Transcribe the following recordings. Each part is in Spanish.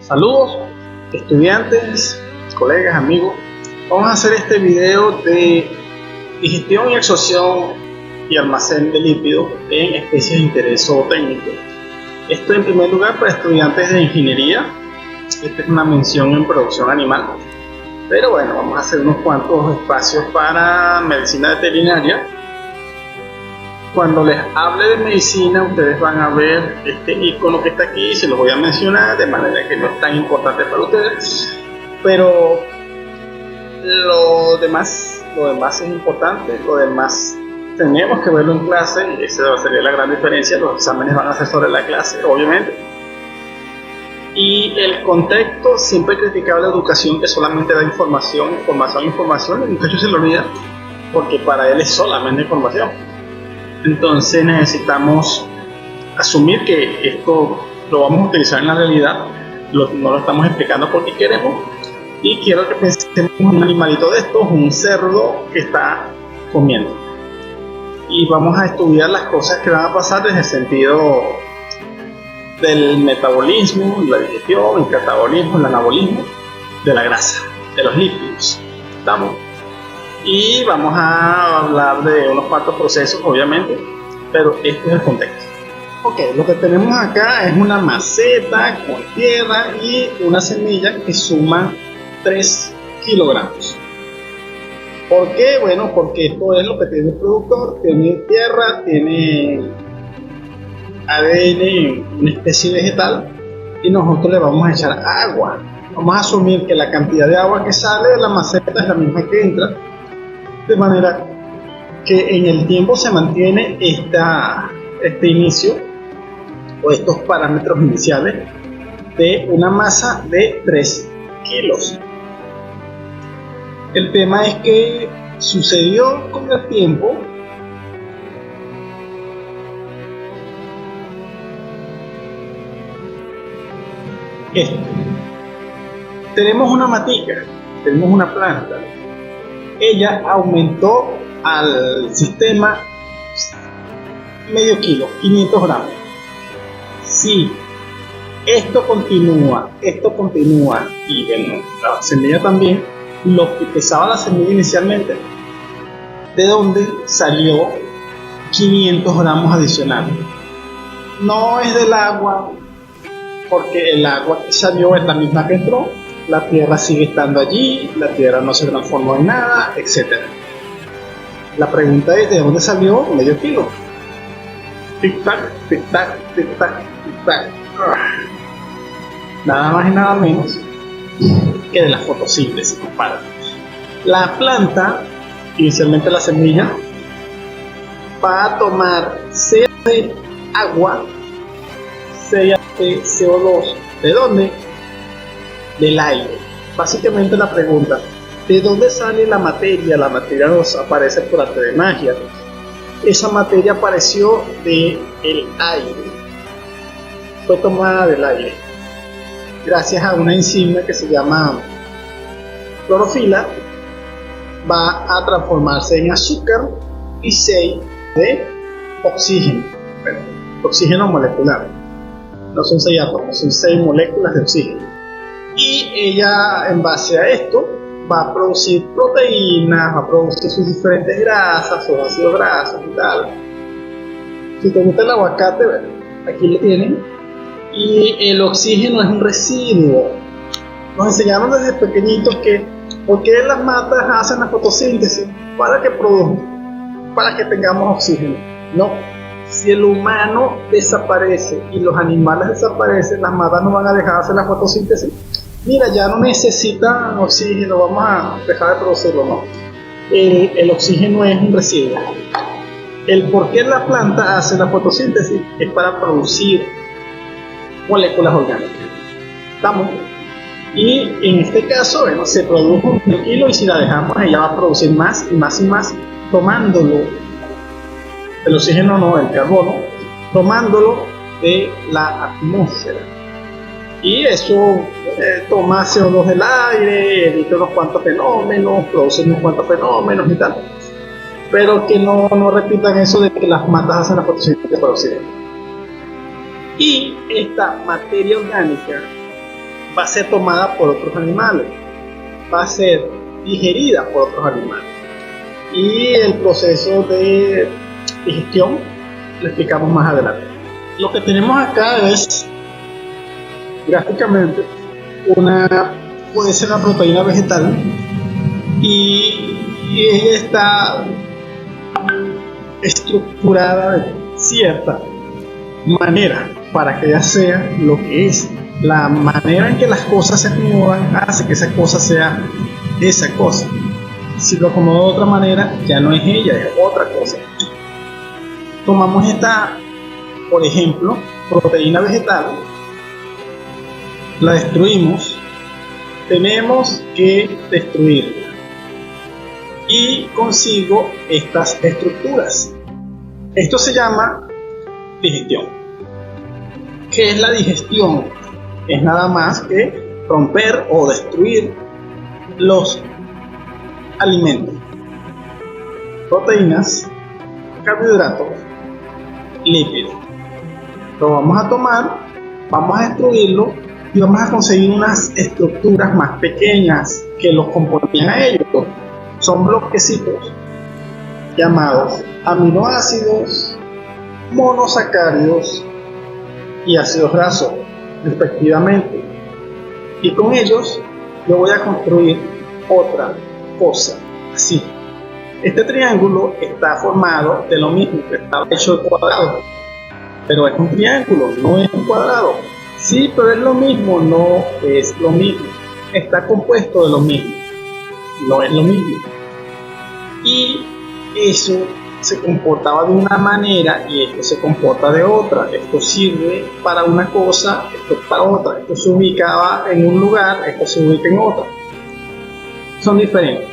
Saludos, estudiantes, colegas, amigos. Vamos a hacer este video de digestión y absorción y almacén de lípidos en especies de interés zootécnico. Esto en primer lugar para estudiantes de ingeniería. Esta es una mención en producción animal. Pero bueno, vamos a hacer unos cuantos espacios para medicina veterinaria. Cuando les hable de medicina, ustedes van a ver este icono que está aquí, se los voy a mencionar de manera que no es tan importante para ustedes, pero lo demás es importante, lo demás tenemos que verlo en clase y esa sería la gran diferencia. Los exámenes van a ser sobre la clase, obviamente. Y el contexto, siempre he criticado la educación que solamente da información, el muchacho se lo olvida porque para él es solamente información. Entonces necesitamos asumir que esto lo vamos a utilizar en la realidad, no lo estamos explicando porque queremos, y quiero que pensemos en un animalito de estos, un cerdo que está comiendo, y vamos a estudiar las cosas que van a pasar desde el sentido del metabolismo, la digestión, el catabolismo, el anabolismo de la grasa, de los lípidos. ¿Estamos? Y vamos a hablar de unos cuantos procesos, obviamente, pero este es el contexto. Ok, lo que tenemos acá es una maceta con tierra y una semilla que suma 3 kilogramos. ¿Por qué? Bueno, porque esto es lo que tiene el productor, tiene tierra, tiene ADN, una especie vegetal, y nosotros le vamos a echar agua. Vamos a asumir que la cantidad de agua que sale de la maceta es la misma que entra, de manera que en el tiempo se mantiene este inicio o estos parámetros iniciales de una masa de 3 kilos. El tema es que sucedió con el tiempo esto. Tenemos una matica, tenemos una planta. Ella aumentó al sistema medio kilo, 500 gramos. Si esto continúa, y bueno, la semilla también, lo que pesaba la semilla inicialmente, ¿de dónde salió 500 gramos adicionales? No es del agua, porque el agua que salió es la misma que entró. La tierra sigue estando allí, la tierra no se transformó en nada, etc. La pregunta es, ¿de dónde salió medio kilo? Tic-tac, tic-tac, tic-tac, tic-tac. Nada más y nada menos que de la fotosíntesis, compadre. La planta, inicialmente la semilla, va a tomar sea de agua, sea de CO2. ¿De dónde? Del aire. Básicamente la pregunta, ¿de dónde sale la materia? La materia nos aparece por arte de magia. Esa materia apareció del aire, fue tomada del aire gracias a una enzima que se llama clorofila. Va a transformarse en azúcar y 6 de oxígeno, bueno, oxígeno molecular. No son 6 átomos, son 6 moléculas de oxígeno. Y ella, en base a esto, va a producir proteínas, va a producir sus diferentes grasas, sus ácidos grasos y tal. Si te gusta el aguacate, bueno, aquí lo tienen. Y el oxígeno es un residuo. Nos enseñaron desde pequeñitos que ¿por qué las matas hacen la fotosíntesis? Para que tengamos oxígeno. No. Si el humano desaparece y los animales desaparecen, las matas no van a dejar de hacer la fotosíntesis. Mira, ya no necesitan oxígeno, vamos a dejar de producirlo, no. El oxígeno es un residuo. El por qué la planta hace la fotosíntesis es para producir moléculas orgánicas. ¿Estamos? Y en este caso, bueno, se produjo 1 kilo y si la dejamos, ella va a producir más y más y más, tomándolo, el oxígeno no, el carbono, tomándolo de la atmósfera. Y eso toma CO2 del aire, evita unos cuantos fenómenos, produce unos cuantos fenómenos y tal. Pero que no repitan eso de que las matas hacen la fotosíntesis para oxígeno. Y esta materia orgánica va a ser tomada por otros animales, va a ser digerida por otros animales. Y el proceso de digestión lo explicamos más adelante. Lo que tenemos acá es gráficamente puede ser una proteína vegetal y ella está estructurada de cierta manera para que ella sea lo que es. La manera en que las cosas se acomodan hace que esa cosa sea esa cosa. Si lo acomodo de otra manera, ya no es ella, es otra cosa. Tomamos esta, por ejemplo, proteína vegetal, la destruimos, tenemos que destruirla y consigo estas estructuras. Esto se llama digestión. ¿Qué es la digestión? Es nada más que romper o destruir los alimentos, proteínas, carbohidratos, lípidos. Lo vamos a tomar, vamos a destruirlo y vamos a conseguir unas estructuras más pequeñas que los componen a ellos. Son bloquecitos llamados aminoácidos, monosacáridos y ácidos grasos, respectivamente. Y con ellos yo voy a construir otra cosa, así. Este triángulo está formado de lo mismo, que está hecho de cuadrado, pero es un triángulo, no es un cuadrado. Sí, pero es lo mismo, no es lo mismo. Está compuesto de lo mismo, no es lo mismo. Y eso se comportaba de una manera y esto se comporta de otra. Esto sirve para una cosa, esto para otra. Esto se ubicaba en un lugar, esto se ubica en otra. Son diferentes.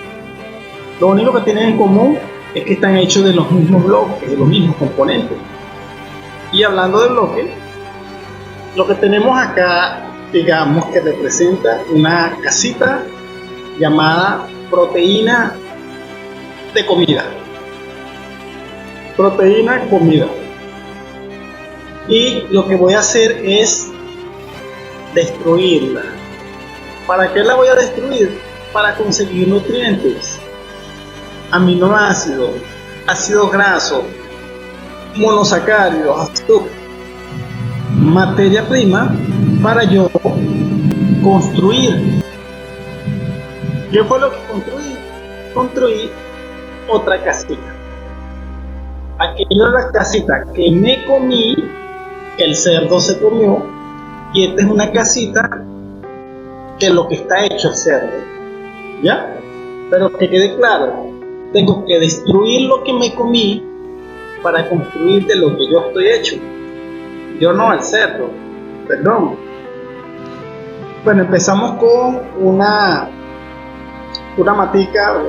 Lo único que tienen en común es que están hechos de los mismos bloques, de los mismos componentes. Y hablando de bloques, lo que tenemos acá, digamos que representa una casita llamada proteína de comida. Proteína comida. Y lo que voy a hacer es destruirla. ¿Para qué la voy a destruir? Para conseguir nutrientes, aminoácidos, ácidos grasos, monosacáridos, azúcar, materia prima para yo construir. ¿Qué fue lo que construí? Construí otra casita. Aquella es la casita que me comí, que el cerdo se comió, y esta es una casita de lo que está hecho el cerdo. ¿Ya? Pero que quede claro, tengo que destruir lo que me comí para construir de lo que yo estoy hecho. Yo no al cerdo, perdón. Bueno, empezamos con una matica.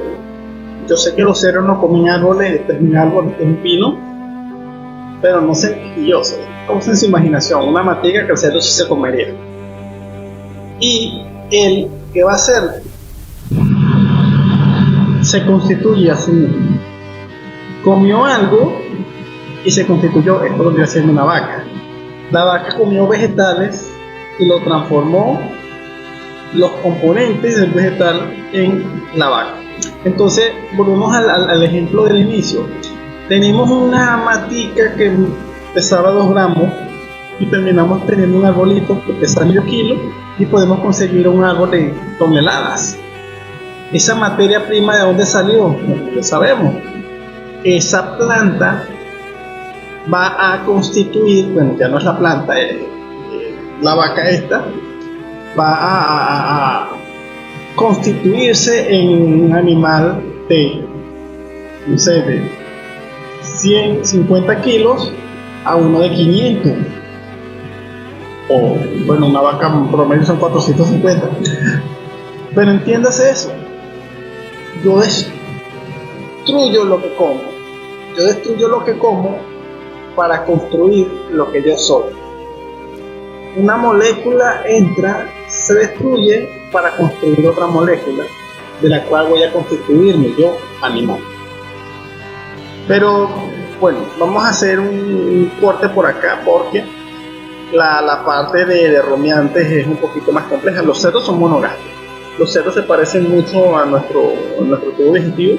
Yo sé que los cerdos no comen árboles, este es un árbol, este es un pino, pero no sé quisquilloso. Vamos en su imaginación, una matica que el cerdo sí se comería. Y él, ¿qué va a hacer? Se constituye así mismo. Comió algo y se constituyó. Esto vendría siendo una vaca. La vaca comió vegetales y lo transformó los componentes del vegetal en la vaca. Entonces volvemos al ejemplo del inicio. Tenemos una matica que pesaba 2 gramos y terminamos teniendo un arbolito que pesa medio kilo y podemos conseguir un árbol de toneladas. Esa materia prima, ¿de dónde salió? Bueno, lo sabemos. Esa planta va a constituir, bueno, ya no es la planta, la vaca esta, va a constituirse en un animal de, no sé, de 150 kilos a uno de 500. O, bueno, una vaca promedio son 450. Pero entiéndase eso. Yo destruyo lo que como. Yo destruyo lo que como para construir lo que yo soy. Una molécula entra, se destruye para construir otra molécula de la cual voy a constituirme yo, animal. Pero bueno, vamos a hacer un corte por acá porque La parte de rumiantes es un poquito más compleja. Los cerdos son monogástricos. Los cerdos se parecen mucho a nuestro tubo digestivo.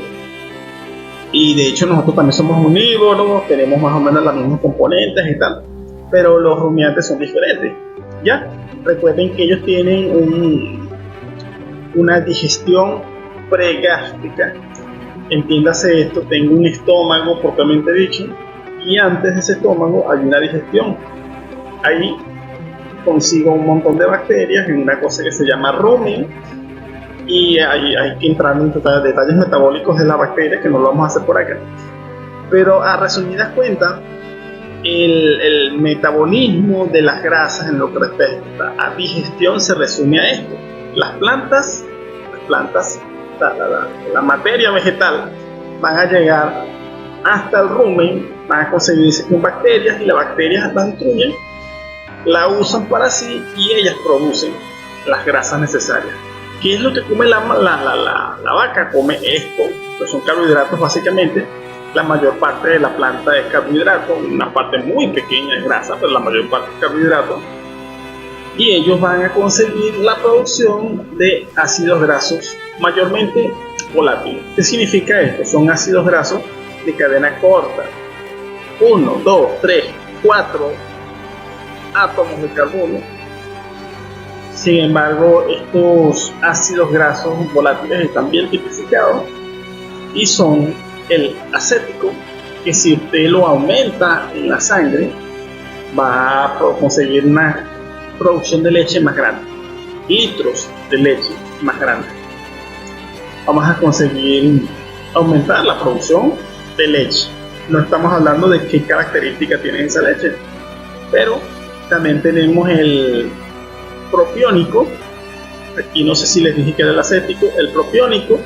Y de hecho nosotros también somos omnívoros, tenemos más o menos las mismas componentes y tal. Pero los rumiantes son diferentes. ¿Ya? Recuerden que ellos tienen una digestión pregástrica. Entiéndase esto, tengo un estómago propiamente dicho. Y antes de ese estómago hay una digestión. Ahí consigo un montón de bacterias en una cosa que se llama rumen, y hay que entrar en detalles metabólicos de la bacteria que no lo vamos a hacer por acá, pero a resumidas cuentas el metabolismo de las grasas en lo que respecta a digestión se resume a esto. Las plantas la materia vegetal van a llegar hasta el rumen, van a conseguirse con bacterias y las bacterias las destruyen, la usan para sí y ellas producen las grasas necesarias. ¿Qué es lo que come la vaca? Come esto, que son carbohidratos básicamente. La mayor parte de la planta es carbohidrato, una parte muy pequeña es grasa, pero la mayor parte es carbohidrato. Y ellos van a conseguir la producción de ácidos grasos, mayormente volátiles. ¿Qué significa esto? Son ácidos grasos de cadena corta. 1, 2, 3, 4 átomos de carbono. Sin embargo, estos ácidos grasos volátiles están bien tipificados y son el acético, que si usted lo aumenta en la sangre va a conseguir una producción de leche más grande, litros de leche más grande. Vamos a conseguir aumentar la producción de leche. No estamos hablando de qué característica tiene esa leche, pero también tenemos el propiónico. Aquí no sé si les dije que era el acético. El propiónico,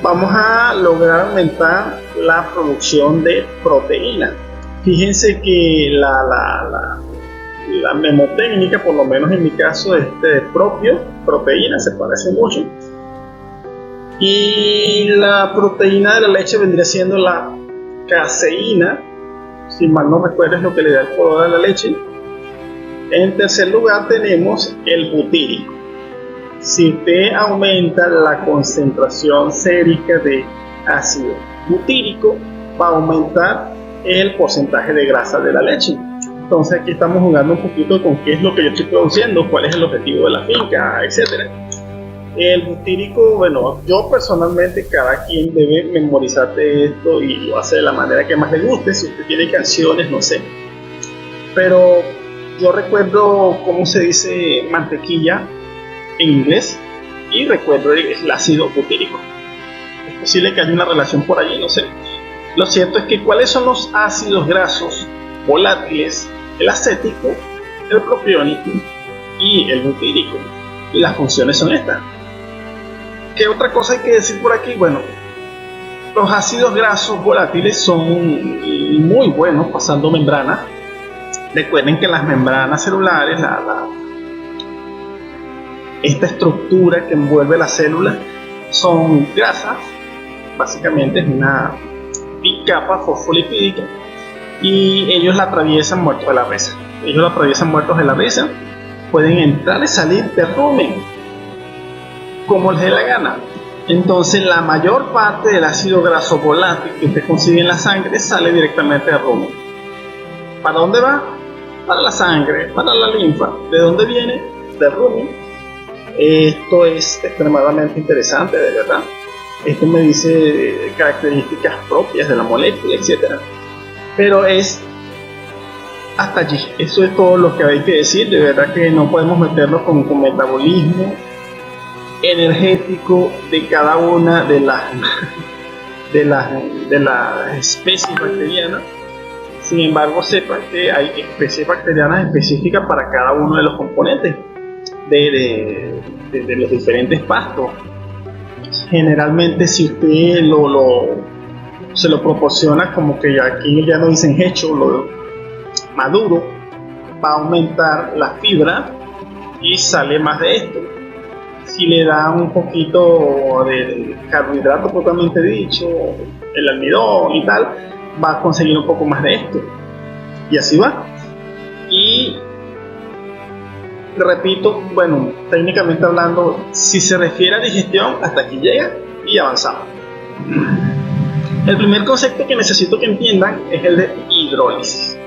vamos a lograr aumentar la producción de proteína. Fíjense que la memotécnica, por lo menos en mi caso, proteína, se parece mucho. Y la proteína de la leche vendría siendo la caseína, si mal no recuerdo, es lo que le da el color a la leche. En tercer lugar tenemos el butírico. Si usted aumenta la concentración sérica de ácido butírico, va a aumentar el porcentaje de grasa de la leche. Entonces aquí estamos jugando un poquito con qué es lo que yo estoy produciendo, cuál es el objetivo de la finca, etc. El butírico, bueno, yo personalmente, cada quien debe memorizarte esto y lo hace de la manera que más le guste. Si usted tiene canciones, no sé, pero yo recuerdo cómo se dice mantequilla en inglés y recuerdo el ácido butírico. Es posible que haya una relación por allí, no sé. Lo cierto es que ¿cuáles son los ácidos grasos volátiles? El acético, el propiónico y el butírico. Y las funciones son estas. ¿Qué otra cosa hay que decir por aquí? Bueno, los ácidos grasos volátiles son muy buenos pasando membranas. Recuerden que las membranas celulares, esta estructura que envuelve las células, son grasas. Básicamente es una capa fosfolipídica y ellos la atraviesan muertos de la risa. Pueden entrar y salir del rumen como les dé la gana. Entonces la mayor parte del ácido graso volátil que usted consigue en la sangre sale directamente del rumen. ¿Para dónde va? Para la sangre, para la linfa. ¿De dónde viene? Del rumen. Esto es extremadamente interesante, de verdad. Esto me dice características propias de la molécula, etc. Pero es hasta allí. Eso es todo lo que hay que decir. De verdad que no podemos meternos con metabolismo energético de cada una de las especies bacterianas. Sin embargo, sepan que hay especies bacterianas específicas para cada uno de los componentes de los diferentes pastos. Generalmente, si usted se lo proporciona como que aquí ya no dicen hecho, lo maduro, va a aumentar la fibra y sale más de esto. Si le da un poquito de carbohidrato propiamente dicho, el almidón y tal, va a conseguir un poco más de esto. Y así va. Y repito, bueno, técnicamente hablando, si se refiere a digestión, hasta aquí llega y avanzamos. El primer concepto que necesito que entiendan es el de hidrólisis.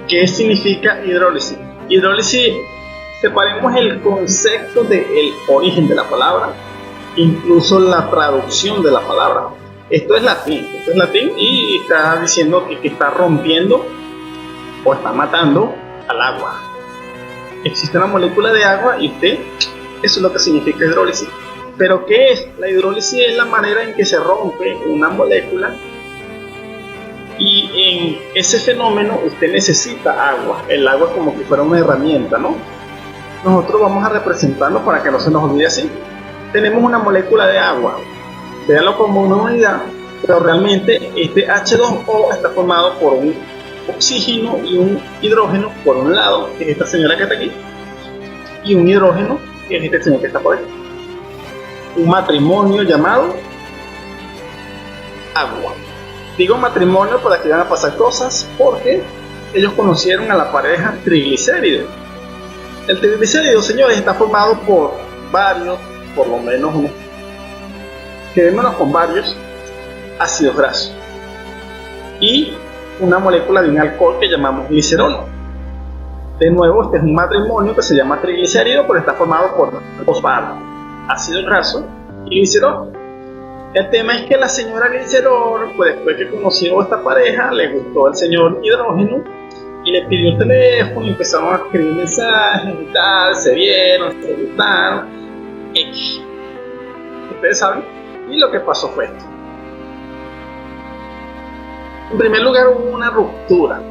¿Qué significa hidrólisis? Hidrólisis, separemos el concepto del origen de la palabra, incluso la traducción de la palabra. Esto es latín y está diciendo que está rompiendo o está matando al agua. Existe una molécula de agua y eso es lo que significa hidrólisis. ¿Pero qué es? La hidrólisis es la manera en que se rompe una molécula y en ese fenómeno usted necesita agua. El agua es como que fuera una herramienta, ¿no? Nosotros vamos a representarlo para que no se nos olvide así. Tenemos una molécula de agua, véanlo como una unidad, pero realmente este H2O está formado por un oxígeno y un hidrógeno por un lado, que es esta señora que está aquí, y un hidrógeno, que es este señor que está por aquí. Un matrimonio llamado agua. Digo matrimonio para que van a pasar cosas, porque ellos conocieron a la pareja triglicérido. El triglicérido, señores, está formado por varios, por lo menos uno, quedémonos con varios ácidos grasos y una molécula de un alcohol que llamamos glicerol. De nuevo, este es un matrimonio que se llama triglicérido, pero está formado por dos barras, ácido graso y glicerol. El tema es que la señora glicerol, pues después que conoció a esta pareja, le gustó al señor hidrógeno y le pidió el teléfono y empezaron a escribir mensajes y tal, se vieron, se gustaron, X. Ustedes saben, y lo que pasó fue esto. En primer lugar, hubo una ruptura,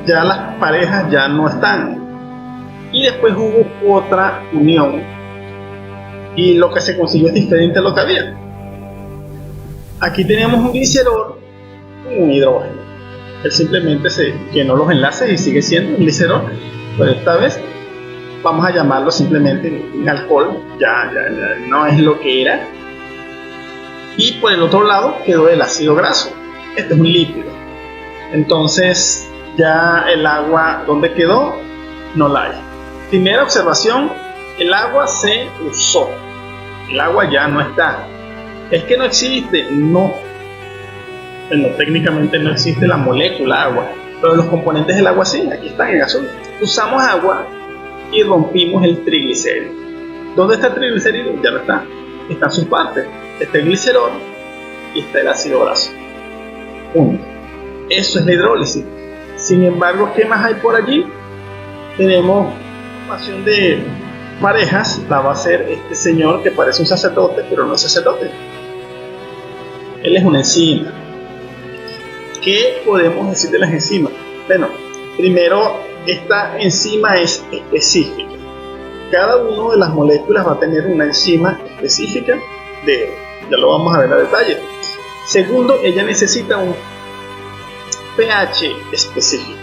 ya las parejas ya no están, y después hubo otra unión, y lo que se consiguió es diferente a lo que había. Aquí tenemos un glicerol con un hidrógeno. Él simplemente se llenó los enlaces y sigue siendo un glicerol, pero esta vez vamos a llamarlo simplemente un alcohol, ya no es lo que era. Y por el otro lado quedó el ácido graso. Este es un lípido. Entonces ya el agua, ¿dónde quedó? No la hay. Primera observación, el agua se usó. El agua ya no está. Es que no existe, no. Bueno, técnicamente no existe la molécula agua, pero los componentes del agua sí, aquí están en azul. Usamos agua y rompimos el triglicérido. ¿Dónde está el triglicérido? Ya no está. Está en sus partes. Está el glicerol y está el ácido graso. Punto. Eso es la hidrólisis. Sin embargo, ¿qué más hay por allí? Tenemos formación de parejas. La va a hacer este señor que parece un sacerdote, pero no es sacerdote. Él es una enzima. ¿Qué podemos decir de las enzimas? Bueno, primero, esta enzima es específica. Cada una de las moléculas va a tener una enzima específica ya lo vamos a ver a detalle. Segundo, ella necesita un pH específico.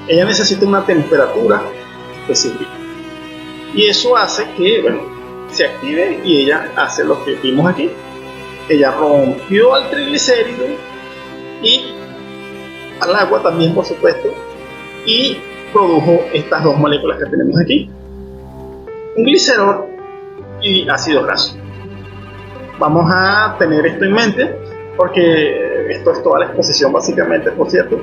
Ella necesita una temperatura específica. Y eso hace que, bueno, se active y ella hace lo que vimos aquí. Ella rompió al triglicérido y al agua también, por supuesto, y produjo estas dos moléculas que tenemos aquí, un glicerol y ácido graso. Vamos a tener esto en mente porque esto es toda la exposición básicamente, por cierto,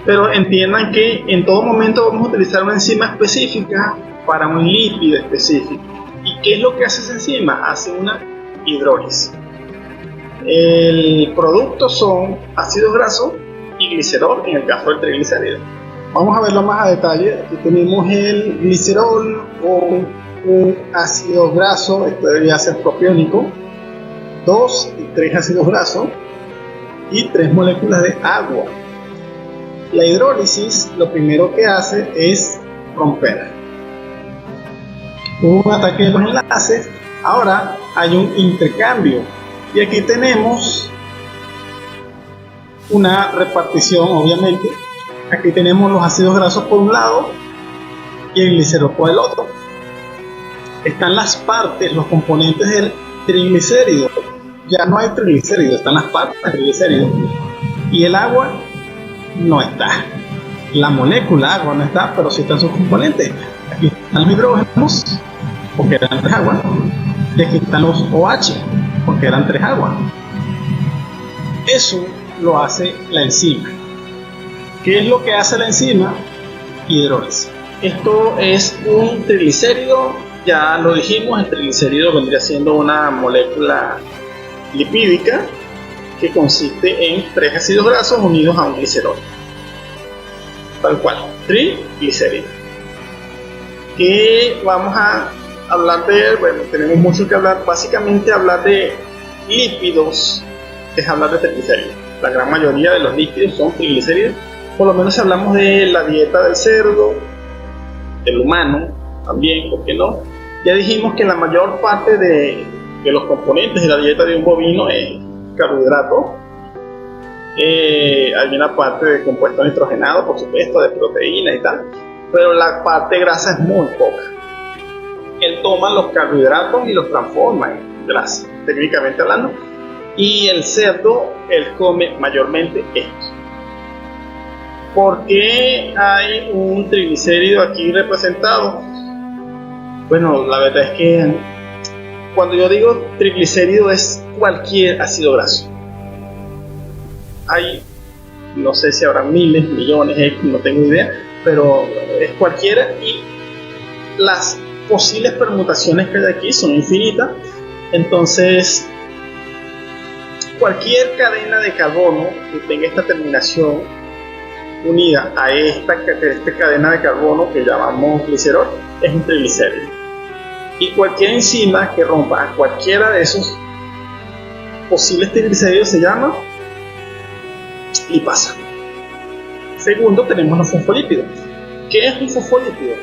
pero entiendan que en todo momento vamos a utilizar una enzima específica para un lípido específico. ¿Y qué es lo que hace esa enzima? Hace una hidrólisis. El producto son ácidos grasos y glicerol en el caso del triglicérido. Vamos a verlo más a detalle. Aquí tenemos el glicerol con un ácido graso, esto debería ser propiónico, 2 y 3 ácidos grasos y 3 moléculas de agua. La hidrólisis lo primero que hace es romper. Hubo un ataque de los enlaces, ahora hay un intercambio. Y aquí tenemos una repartición, obviamente. Aquí tenemos los ácidos grasos por un lado y el glicerol por el otro. Están las partes, los componentes del triglicérido. Ya no hay triglicérido, están las partes del triglicérido. Y el agua no está. La molécula agua no está, pero sí están sus componentes. Aquí están los hidrógenos, porque eran 3 aguas, y aquí están los OH, porque eran 3 aguas. Eso lo hace la enzima. ¿Qué es lo que hace la enzima? Hidrólisis. Esto es un triglicérido, ya lo dijimos, el triglicérido vendría siendo una molécula lipídica que consiste en 3 ácidos grasos unidos a un glicerol. Tal cual, triglicérido. Que vamos a hablar de, bueno, tenemos mucho que hablar, básicamente hablar de lípidos es hablar de triglicéridos. La gran mayoría de los lípidos son triglicéridos, por lo menos si hablamos de la dieta del cerdo, del humano, también, ¿por qué no? Ya dijimos que la mayor parte de los componentes de la dieta de un bovino es carbohidrato. Hay una parte de compuesto nitrogenado, por supuesto, de proteína y tal, pero la parte grasa es muy poca. Él toma los carbohidratos y los transforma en grasa, técnicamente hablando, y el cerdo, él come mayormente esto. ¿Por qué hay un triglicérido aquí representado? Bueno, la verdad es que cuando yo digo triglicérido es cualquier ácido graso. Hay, no sé si habrá miles, millones, no tengo idea, pero es cualquiera, y las posibles permutaciones que hay aquí son infinitas. Entonces, cualquier cadena de carbono que tenga esta terminación unida a esta cadena de carbono que llamamos glicerol es un triglicérido. Y cualquier enzima que rompa a cualquiera de esos posibles triglicéridos se llama lipasa. Segundo, tenemos los fosfolípidos. ¿Qué es un fosfolípido?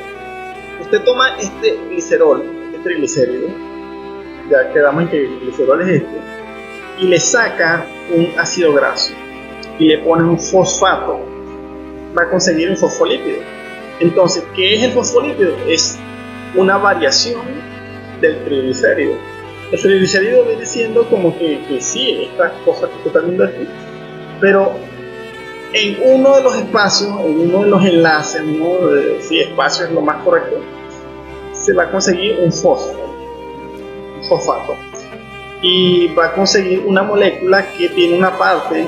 Usted toma este glicerol, este triglicérido, ya quedamos en que el glicerol es este, y le saca un ácido graso y le pone un fosfato, va a conseguir un fosfolípido. Entonces, ¿qué es el fosfolípido? Es una variación del triglicérido. El triglicérido viene siendo como que sí, estas cosas que usted está viendo aquí, pero en uno de los espacios, en uno de los enlaces, si espacio es lo más correcto, se va a conseguir un fosfato, y va a conseguir una molécula que tiene una parte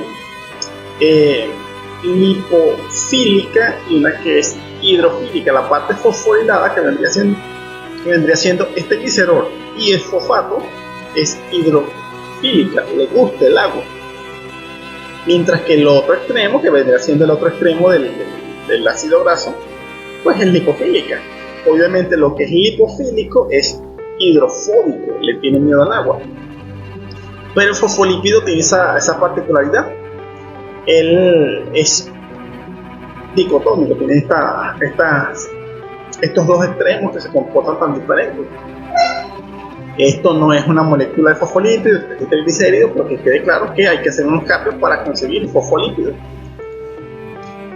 lipofílica y una que es hidrofílica. La parte fosforilada que vendría siendo este glicerol y el fosfato es hidrofílica, le gusta el agua. Mientras que el otro extremo, que vendría siendo el otro extremo del ácido graso, pues es lipofílica. Obviamente lo que es lipofílico es hidrofóbico, le tiene miedo al agua. Pero el fosfolípido tiene esa particularidad. Él es dicotómico, tiene estos dos extremos que se comportan tan diferentes. Esto no es una molécula de fosfolípido, es triglicérido, porque quede claro que hay que hacer unos cambios para conseguir fosfolípidos.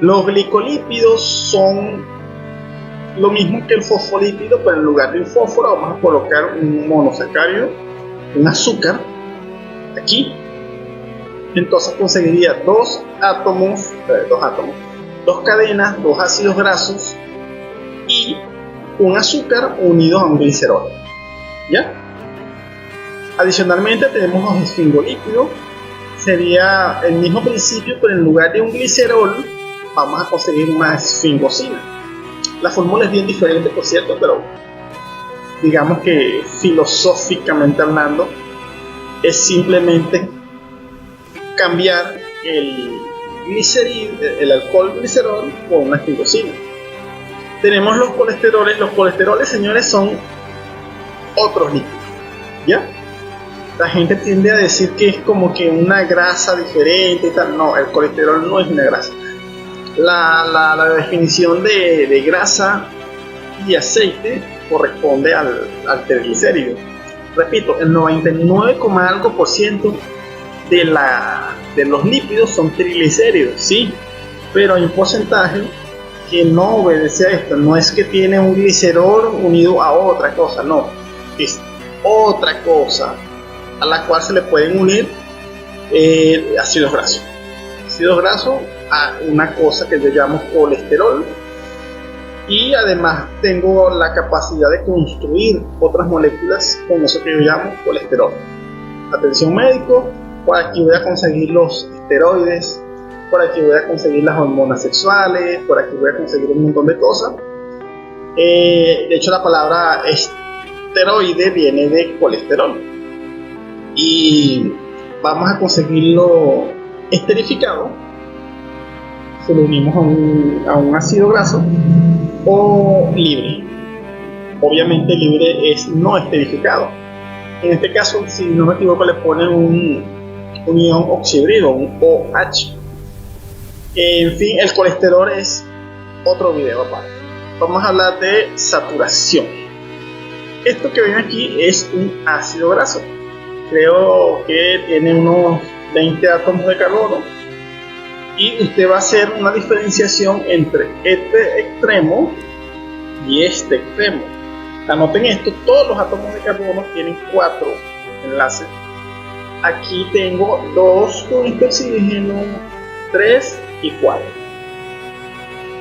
Los glicolípidos son lo mismo que el fosfolípido, pero en lugar de un fósforo vamos a colocar un monosacárido, un azúcar, aquí. Entonces conseguiría dos cadenas, dos ácidos grasos y un azúcar unidos a un glicerol. ¿Ya? Adicionalmente tenemos los esfingolípidos. Sería el mismo principio, pero en lugar de un glicerol vamos a conseguir una esfingosina. La fórmula es bien diferente, por cierto, pero digamos que filosóficamente hablando es simplemente cambiar el alcohol glicerol por una esfingosina. Tenemos los colesteroles. Los colesteroles, señores, son otros lípidos, ¿ya? La gente tiende a decir que es como que una grasa diferente y tal. No, el colesterol no es una grasa. La definición de grasa y aceite corresponde al triglicérido. Repito, el 99,algo% de los lípidos son triglicéridos, sí, pero hay un porcentaje que no obedece a esto. No es que tiene un glicerol unido a otra cosa, no, es otra cosa a la cual se le pueden unir ácidos grasos a una cosa que yo llamo colesterol, y además tengo la capacidad de construir otras moléculas con eso que yo llamo colesterol. Atención médico, por aquí voy a conseguir los esteroides, por aquí voy a conseguir las hormonas sexuales, por aquí voy a conseguir un montón de cosas. De hecho, la palabra esteroide viene de colesterol y vamos a conseguirlo esterificado. Se lo unimos a un ácido graso o libre. Obviamente libre es no esterificado. En este caso, si no me equivoco, le ponen un ion oxidribo, un OH. En fin, el colesterol es otro video aparte. Vamos a hablar de saturación. Esto que ven aquí es un ácido graso. Creo que tiene unos 20 átomos de carbono. Y usted va a hacer una diferenciación entre este extremo y este extremo. Anoten esto, todos los átomos de carbono tienen 4 enlaces. Aquí tengo 2 con este oxígeno, 3 y 4.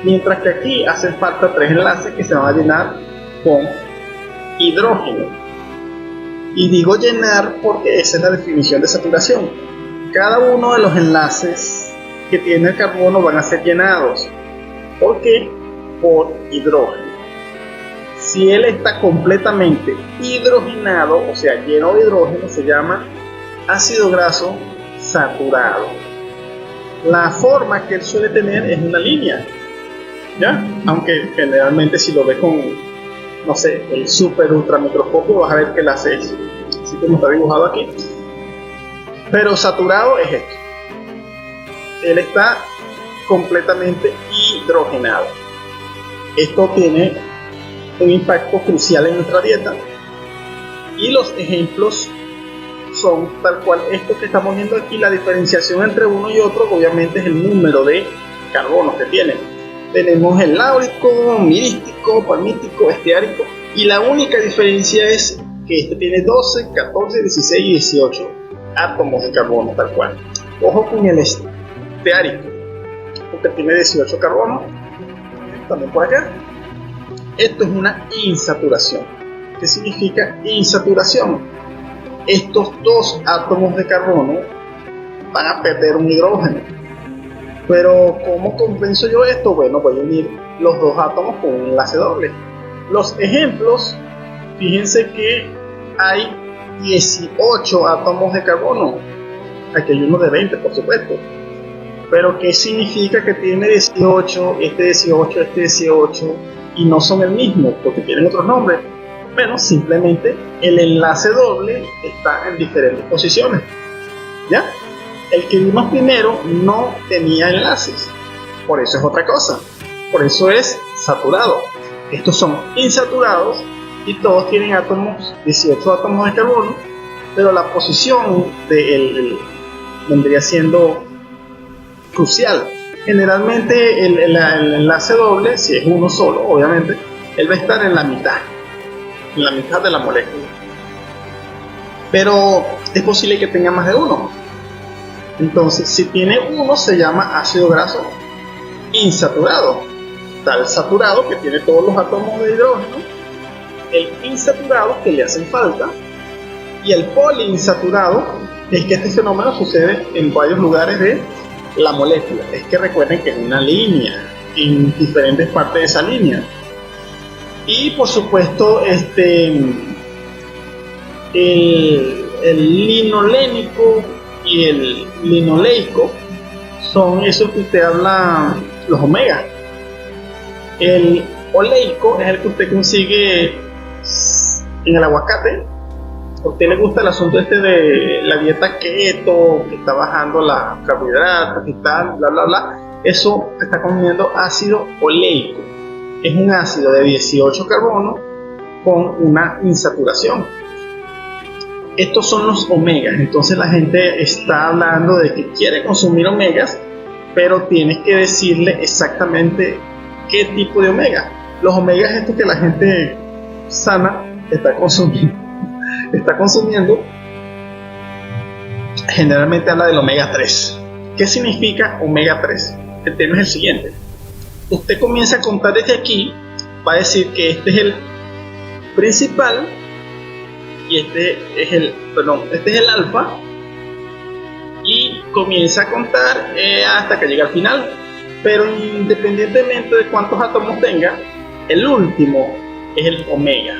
Mientras que aquí hacen falta 3 enlaces que se van a llenar con hidrógeno. Y digo llenar porque esa es la definición de saturación. Cada uno de los enlaces que tiene el carbono van a ser llenados. ¿Por qué? Por hidrógeno. Si él está completamente hidrogenado, o sea, lleno de hidrógeno, se llama ácido graso saturado. La forma que él suele tener es una línea, ¿ya? Aunque generalmente si lo ves con, no sé, el super ultra microscopio, vas a ver que la hace así como está dibujado aquí. Pero saturado es esto. Él está completamente hidrogenado. Esto tiene un impacto crucial en nuestra dieta y los ejemplos son tal cual esto que estamos viendo aquí. La diferenciación entre uno y otro obviamente es el número de carbonos que tienen. Tenemos el láurico, mirístico, palmítico, esteárico, y la única diferencia es que este tiene 12, 14, 16 y 18 átomos de carbono tal cual. Ojo con el esteárico, porque tiene 18 carbonos, también por acá. Esto es una insaturación. ¿Qué significa insaturación? Estos 2 átomos de carbono van a perder un hidrógeno. Pero ¿cómo compenso yo esto? Bueno, voy a unir los 2 átomos con un enlace doble. Los ejemplos, fíjense que hay 18 átomos de carbono. Aquí hay uno de 20, por supuesto. Pero ¿qué significa que tiene 18, este 18, este 18 y no son el mismo porque tienen otros nombres? Bueno, simplemente el enlace doble está en diferentes posiciones, ¿ya? El que vimos primero no tenía enlaces, por eso es otra cosa, por eso es saturado. Estos son insaturados y todos tienen átomos, 18 átomos de carbono, pero la posición de él vendría siendo crucial. Generalmente el enlace doble, si es uno solo, obviamente, él va a estar en la mitad de la molécula. Pero es posible que tenga más de uno. Entonces, si tiene uno, se llama ácido graso insaturado. Está el saturado, que tiene todos los átomos de hidrógeno, el insaturado, que le hacen falta, y el poliinsaturado, es que este fenómeno sucede en varios lugares de la molécula. Es que recuerden que es una línea, en diferentes partes de esa línea. Y por supuesto, el linolénico y el linoleico son esos que usted habla, los omegas. El oleico es el que usted consigue en el aguacate. ¿A usted le gusta el asunto de la dieta keto, que está bajando los carbohidratos y tal, bla bla bla? Eso está comiendo ácido oleico. Es un ácido de 18 carbonos con una insaturación. Estos son los omegas. Entonces la gente está hablando de que quiere consumir omegas, pero tienes que decirle exactamente qué tipo de omega. Los omegas es esto que la gente sana está consumiendo, generalmente habla del omega 3. ¿Qué significa omega 3? El tema es el siguiente. Usted comienza a contar desde aquí va a decir que este es el principal y este es el alfa, y comienza a contar hasta que llega al final. Pero independientemente de cuántos átomos tenga, el último es el omega.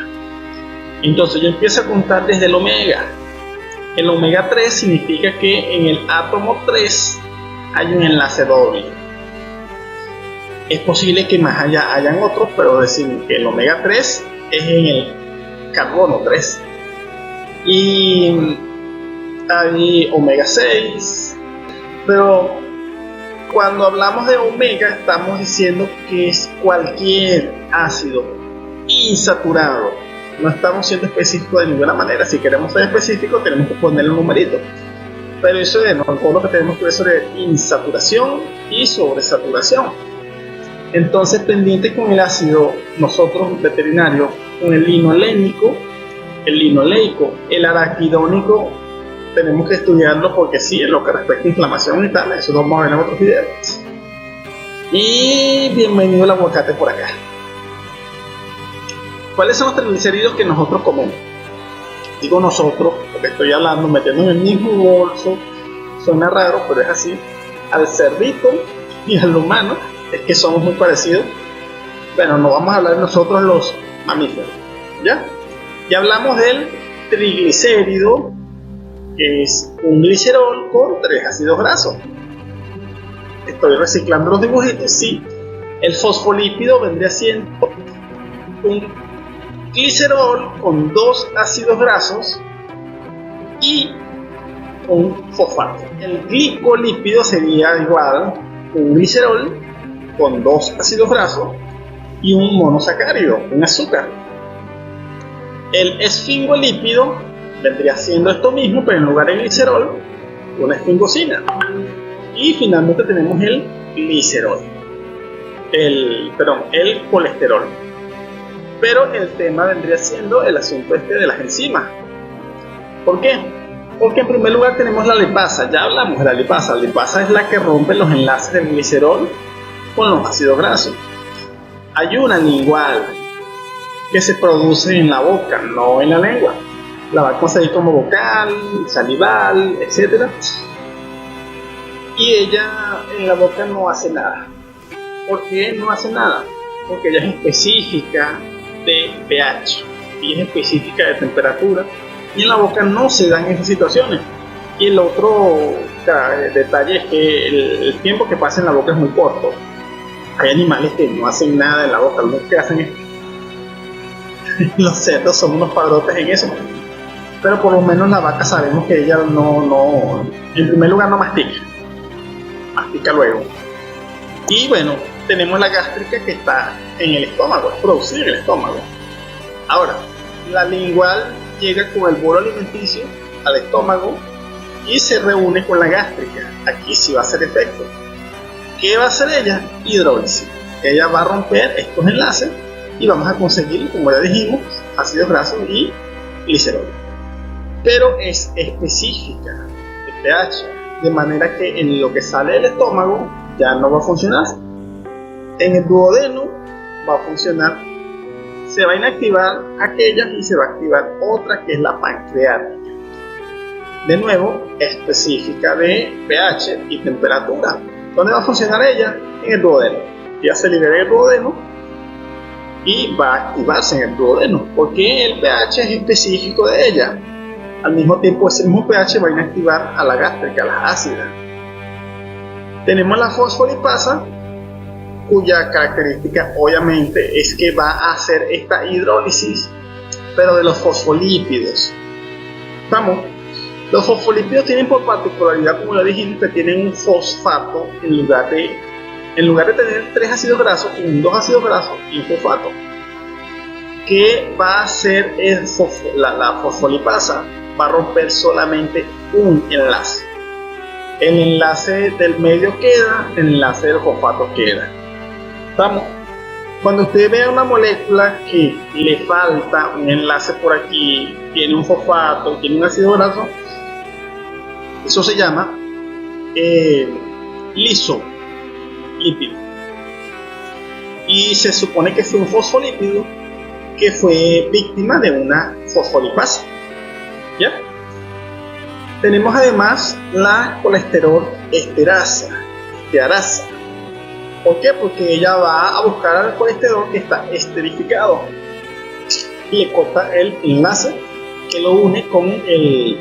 Entonces yo empiezo a contar desde el omega. El omega 3 significa que en el átomo 3 hay un enlace doble. Es posible que más allá hayan otros, pero decimos que el omega 3 es en el carbono 3. Y hay omega 6. Pero cuando hablamos de omega estamos diciendo que es cualquier ácido insaturado. No estamos siendo específicos de ninguna manera. Si queremos ser específicos tenemos que ponerle un numerito. Pero eso es todo lo que tenemos que ver sobre insaturación y sobresaturación. Entonces, pendiente con el ácido, nosotros veterinarios, con el linolénico, el linoleico, el araquidónico, tenemos que estudiarlo porque sí, en lo que respecta a inflamación y tal, eso lo vamos a ver en otros videos. Y bienvenido el aguacate por acá. ¿Cuáles son los triglicéridos que nosotros comemos? Digo nosotros, porque estoy hablando, metiendo en el mismo bolso, suena raro, pero es así. Al cerdito y al humano, es que somos muy parecidos. Bueno, no vamos a hablar de nosotros los mamíferos, ¿ya? Ya hablamos del triglicérido, que es un glicerol con 3 ácidos grasos. Estoy reciclando los dibujitos, sí. El fosfolípido vendría siendo un glicerol con 2 ácidos grasos y un fosfato. El glicolípido sería igual un glicerol con 2 ácidos grasos y un monosacárido, un azúcar. El esfingolípido vendría siendo esto mismo, pero en lugar de glicerol, una esfingosina. Y finalmente tenemos el glicerol, el colesterol. Pero el tema vendría siendo el asunto de las enzimas. ¿Por qué? Porque en primer lugar tenemos la lipasa. Ya hablamos de la lipasa. La lipasa es la que rompe los enlaces del glicerol con los ácidos grasos. Hay una lingual que se produce en la boca, no en la lengua. La va a conseguir como vocal, salival, etc. Y ella en la boca no hace nada. ¿Por qué no hace nada? Porque ella es específica de pH y es específica de temperatura, y en la boca no se dan esas situaciones. Y el otro detalle es que el tiempo que pasa en la boca es muy corto. Hay animales que no hacen nada en la boca, lo único que hacen es los cerdos son unos padrotes en eso, pero por lo menos la vaca sabemos que ella no en primer lugar no mastica luego. Y bueno, tenemos la gástrica que está en el estómago, es producida en el estómago. Ahora, la lingual llega con el bolo alimenticio al estómago y se reúne con la gástrica. Aquí sí va a hacer efecto. ¿Qué va a hacer ella? Hidrólisis. Ella va a romper estos enlaces y vamos a conseguir, como ya dijimos, ácidos grasos y glicerol. Pero es específica de pH, de manera que en lo que sale del estómago ya no va a funcionar. En el duodeno va a funcionar, se va a inactivar aquella y se va a activar otra, que es la pancreática. De nuevo, específica de pH y temperatura. ¿Dónde va a funcionar ella? En el duodeno. Ya se libera el duodeno y va a activarse en el duodeno, porque el pH es específico de ella. Al mismo tiempo, ese mismo pH va a inactivar a la gástrica, a la ácida. Tenemos la fosfolipasa, cuya característica obviamente es que va a hacer esta hidrólisis, pero de los fosfolípidos. ¿Estamos? Los fosfolípidos tienen por particularidad, como ya dijimos, que tienen un fosfato en lugar de tener 3 ácidos grasos, tienen 2 ácidos grasos y un fosfato. ¿Qué va a hacer la fosfolipasa? Va a romper solamente un enlace. El enlace del medio queda, el enlace del fosfato queda. ¿Estamos? Cuando usted vea una molécula que le falta un enlace por aquí, tiene un fosfato, tiene un ácido graso, eso se llama lisolípido. y se supone que fue un fosfolípido que fue víctima de una fosfolipasa. ¿Ya? Tenemos además la colesterol esterasa. ¿Por qué? Porque ella va a buscar al colesterol que está esterificado y le corta el enlace que lo une con el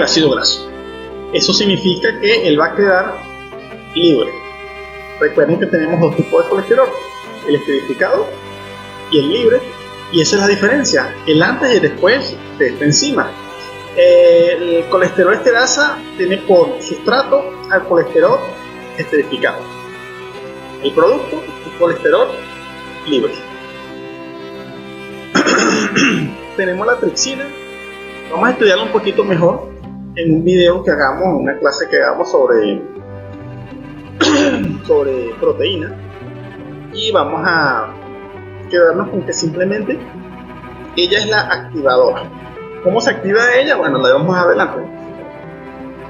ácido graso. Eso significa que él va a quedar libre. Recuerden que tenemos dos tipos de colesterol, el esterificado y el libre, y esa es la diferencia, el antes y el después de esta enzima. El colesterol esterasa tiene por sustrato al colesterol esterificado. El producto es colesterol libre. Tenemos la tripsina. Vamos a estudiarlo un poquito mejor en un video que hagamos, en una clase que hagamos sobre proteína, y vamos a quedarnos con que simplemente ella es la activadora. ¿Cómo se activa ella? Bueno, la vemos más adelante.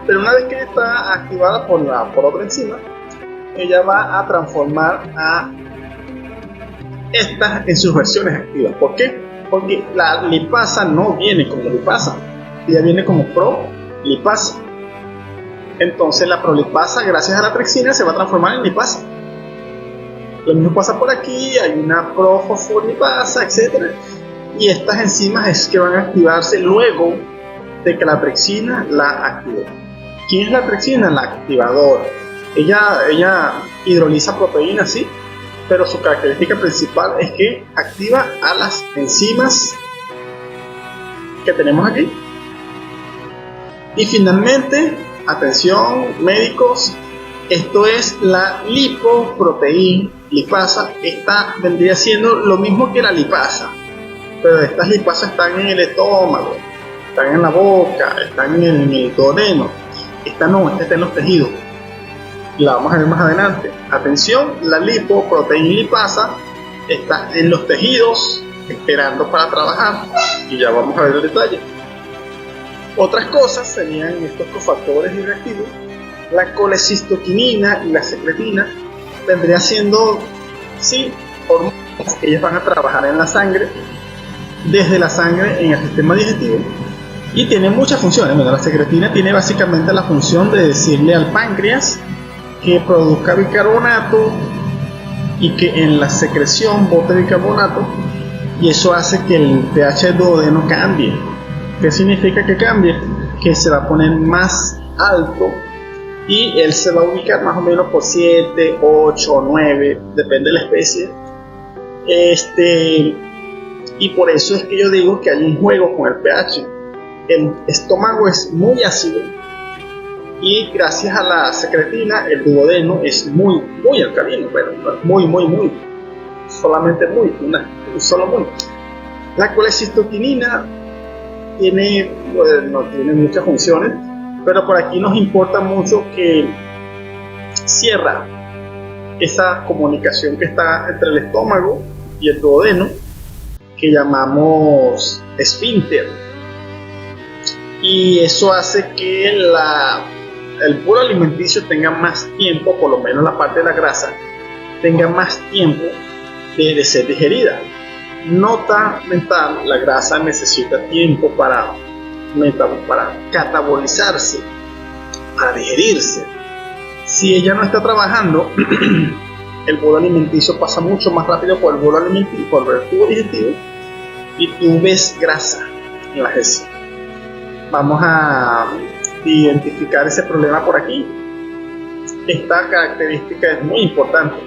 Pero una vez que está activada por otra enzima, ella va a transformar a estas en sus versiones activas. ¿Por qué? Porque la lipasa no viene como lipasa, ella viene como prolipasa. Entonces la prolipasa, gracias a la tripsina, se va a transformar en lipasa. Lo mismo pasa por aquí, hay una profosfolipasa, etc. Y estas enzimas es que van a activarse luego de que la tripsina la active. ¿Quién es la tripsina? La activadora. Ella hidroliza proteínas, sí, pero su característica principal es que activa a las enzimas que tenemos aquí. Y finalmente, atención médicos, esto es la lipoproteína lipasa. Esta vendría siendo lo mismo que la lipasa, pero estas lipasas están en el estómago, están en la boca, están en el duodeno. Esta no, esta está en los tejidos. La vamos a ver más adelante. Atención, la lipoproteína lipasa está en los tejidos esperando para trabajar, y ya vamos a ver el detalle. Otras cosas serían estos cofactores bioreactivos. La colecistoquinina y la secretina vendría siendo, sí, hormonas que ellas van a trabajar en la sangre, desde la sangre en el sistema digestivo, y tiene muchas funciones. Bueno, la secretina tiene básicamente la función de decirle al páncreas que produzca bicarbonato y que en la secreción bote bicarbonato, y eso hace que el pH del duodeno cambie. ¿Qué significa que cambie? Que se va a poner más alto y él se va a ubicar más o menos por 7, 8 o 9, depende de la especie. Y por eso es que yo digo que hay un juego con el pH. El estómago es muy ácido y gracias a la secretina el duodeno es muy alcalino, pero muy, solamente muy, solo muy. La colecistoquinina no tiene muchas funciones, pero por aquí nos importa mucho que cierra esa comunicación que está entre el estómago y el duodeno, que llamamos esfínter, y eso hace que el bolo alimenticio tenga más tiempo, por lo menos la parte de la grasa tenga más tiempo de ser digerida. Nota mental: la grasa necesita tiempo para catabolizarse, para digerirse. Si ella no está trabajando, el bolo alimenticio pasa mucho más rápido por el bolo alimenticio, por el tubo digestivo, y tú ves grasa en las heces. Vamos a identificar ese problema por aquí. Esta característica es muy importante.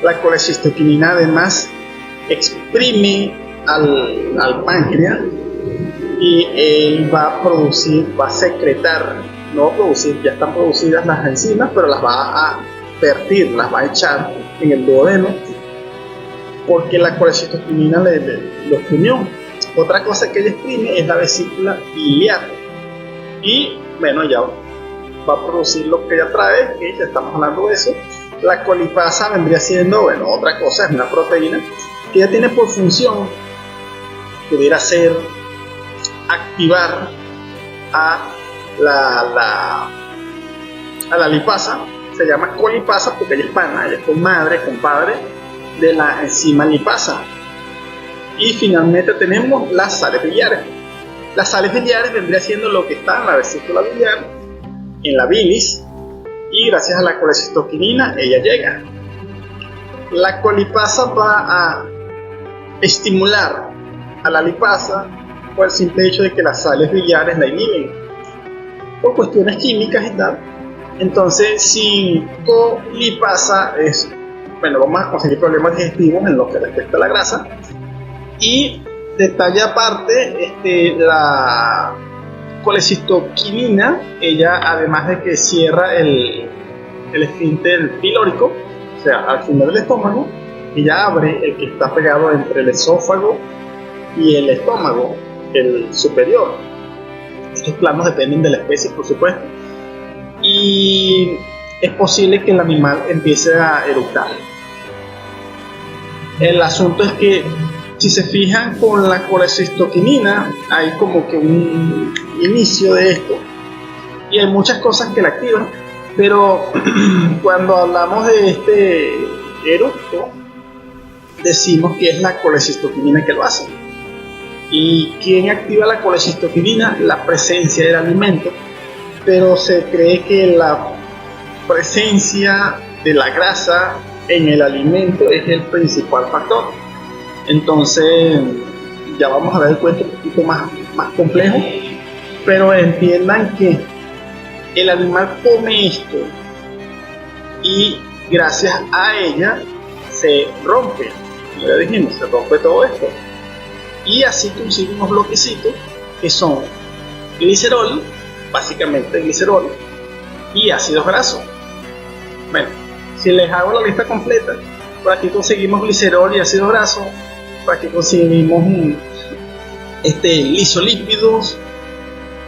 La colecistoquinina además exprime al páncreas, y él va a secretar, no va a producir, ya están producidas las enzimas, pero las va a vertir, las va a echar en el duodeno, porque la colecistoquinina lo exprimió. Otra cosa que ella exprime es la vesícula biliar, y bueno, ya va a producir lo que ella trae, que ya estamos hablando de eso. La colipasa vendría siendo, bueno, otra cosa, es una proteína que ya tiene por función, pudiera ser activar a la lipasa, se llama colipasa porque ella es pana, ella es comadre, compadre de la enzima lipasa. Y finalmente tenemos las sales biliares. Las sales biliares vendría siendo lo que está en la vesícula biliar, en la bilis, y gracias a la colecistoquinina ella llega. La colipasa va a estimular a la lipasa por el simple hecho de que las sales biliares la inhiben por cuestiones químicas y tal. Entonces, sin colipasa vamos a conseguir problemas digestivos en lo que respecta a la grasa. Y detalle aparte, la colecistoquinina, ella además de que cierra el esfínter pilórico, o sea, al final del estómago, ella abre el que está pegado entre el esófago y el estómago, el superior. Estos planos dependen de la especie, por supuesto, y es posible que el animal empiece a eructar. El asunto es que, si se fijan con la colecistoquinina, hay como que un inicio de esto, y hay muchas cosas que la activan, pero cuando hablamos de este eructo, decimos que es la colecistoquinina que lo hace. ¿Y quién activa la colecistoquinina? La presencia del alimento, pero se cree que la presencia de la grasa en el alimento es el principal factor. Entonces ya vamos a ver el cuento un poquito más complejo, pero entiendan que el animal come esto y gracias a ella se rompe, como ya dijimos, se rompe todo esto, y así consigue unos bloquecitos que son glicerol, básicamente glicerol, y ácidos grasos. Bueno, si les hago la lista completa, por aquí conseguimos glicerol y ácidos grasos, por aquí conseguimos lisolípidos,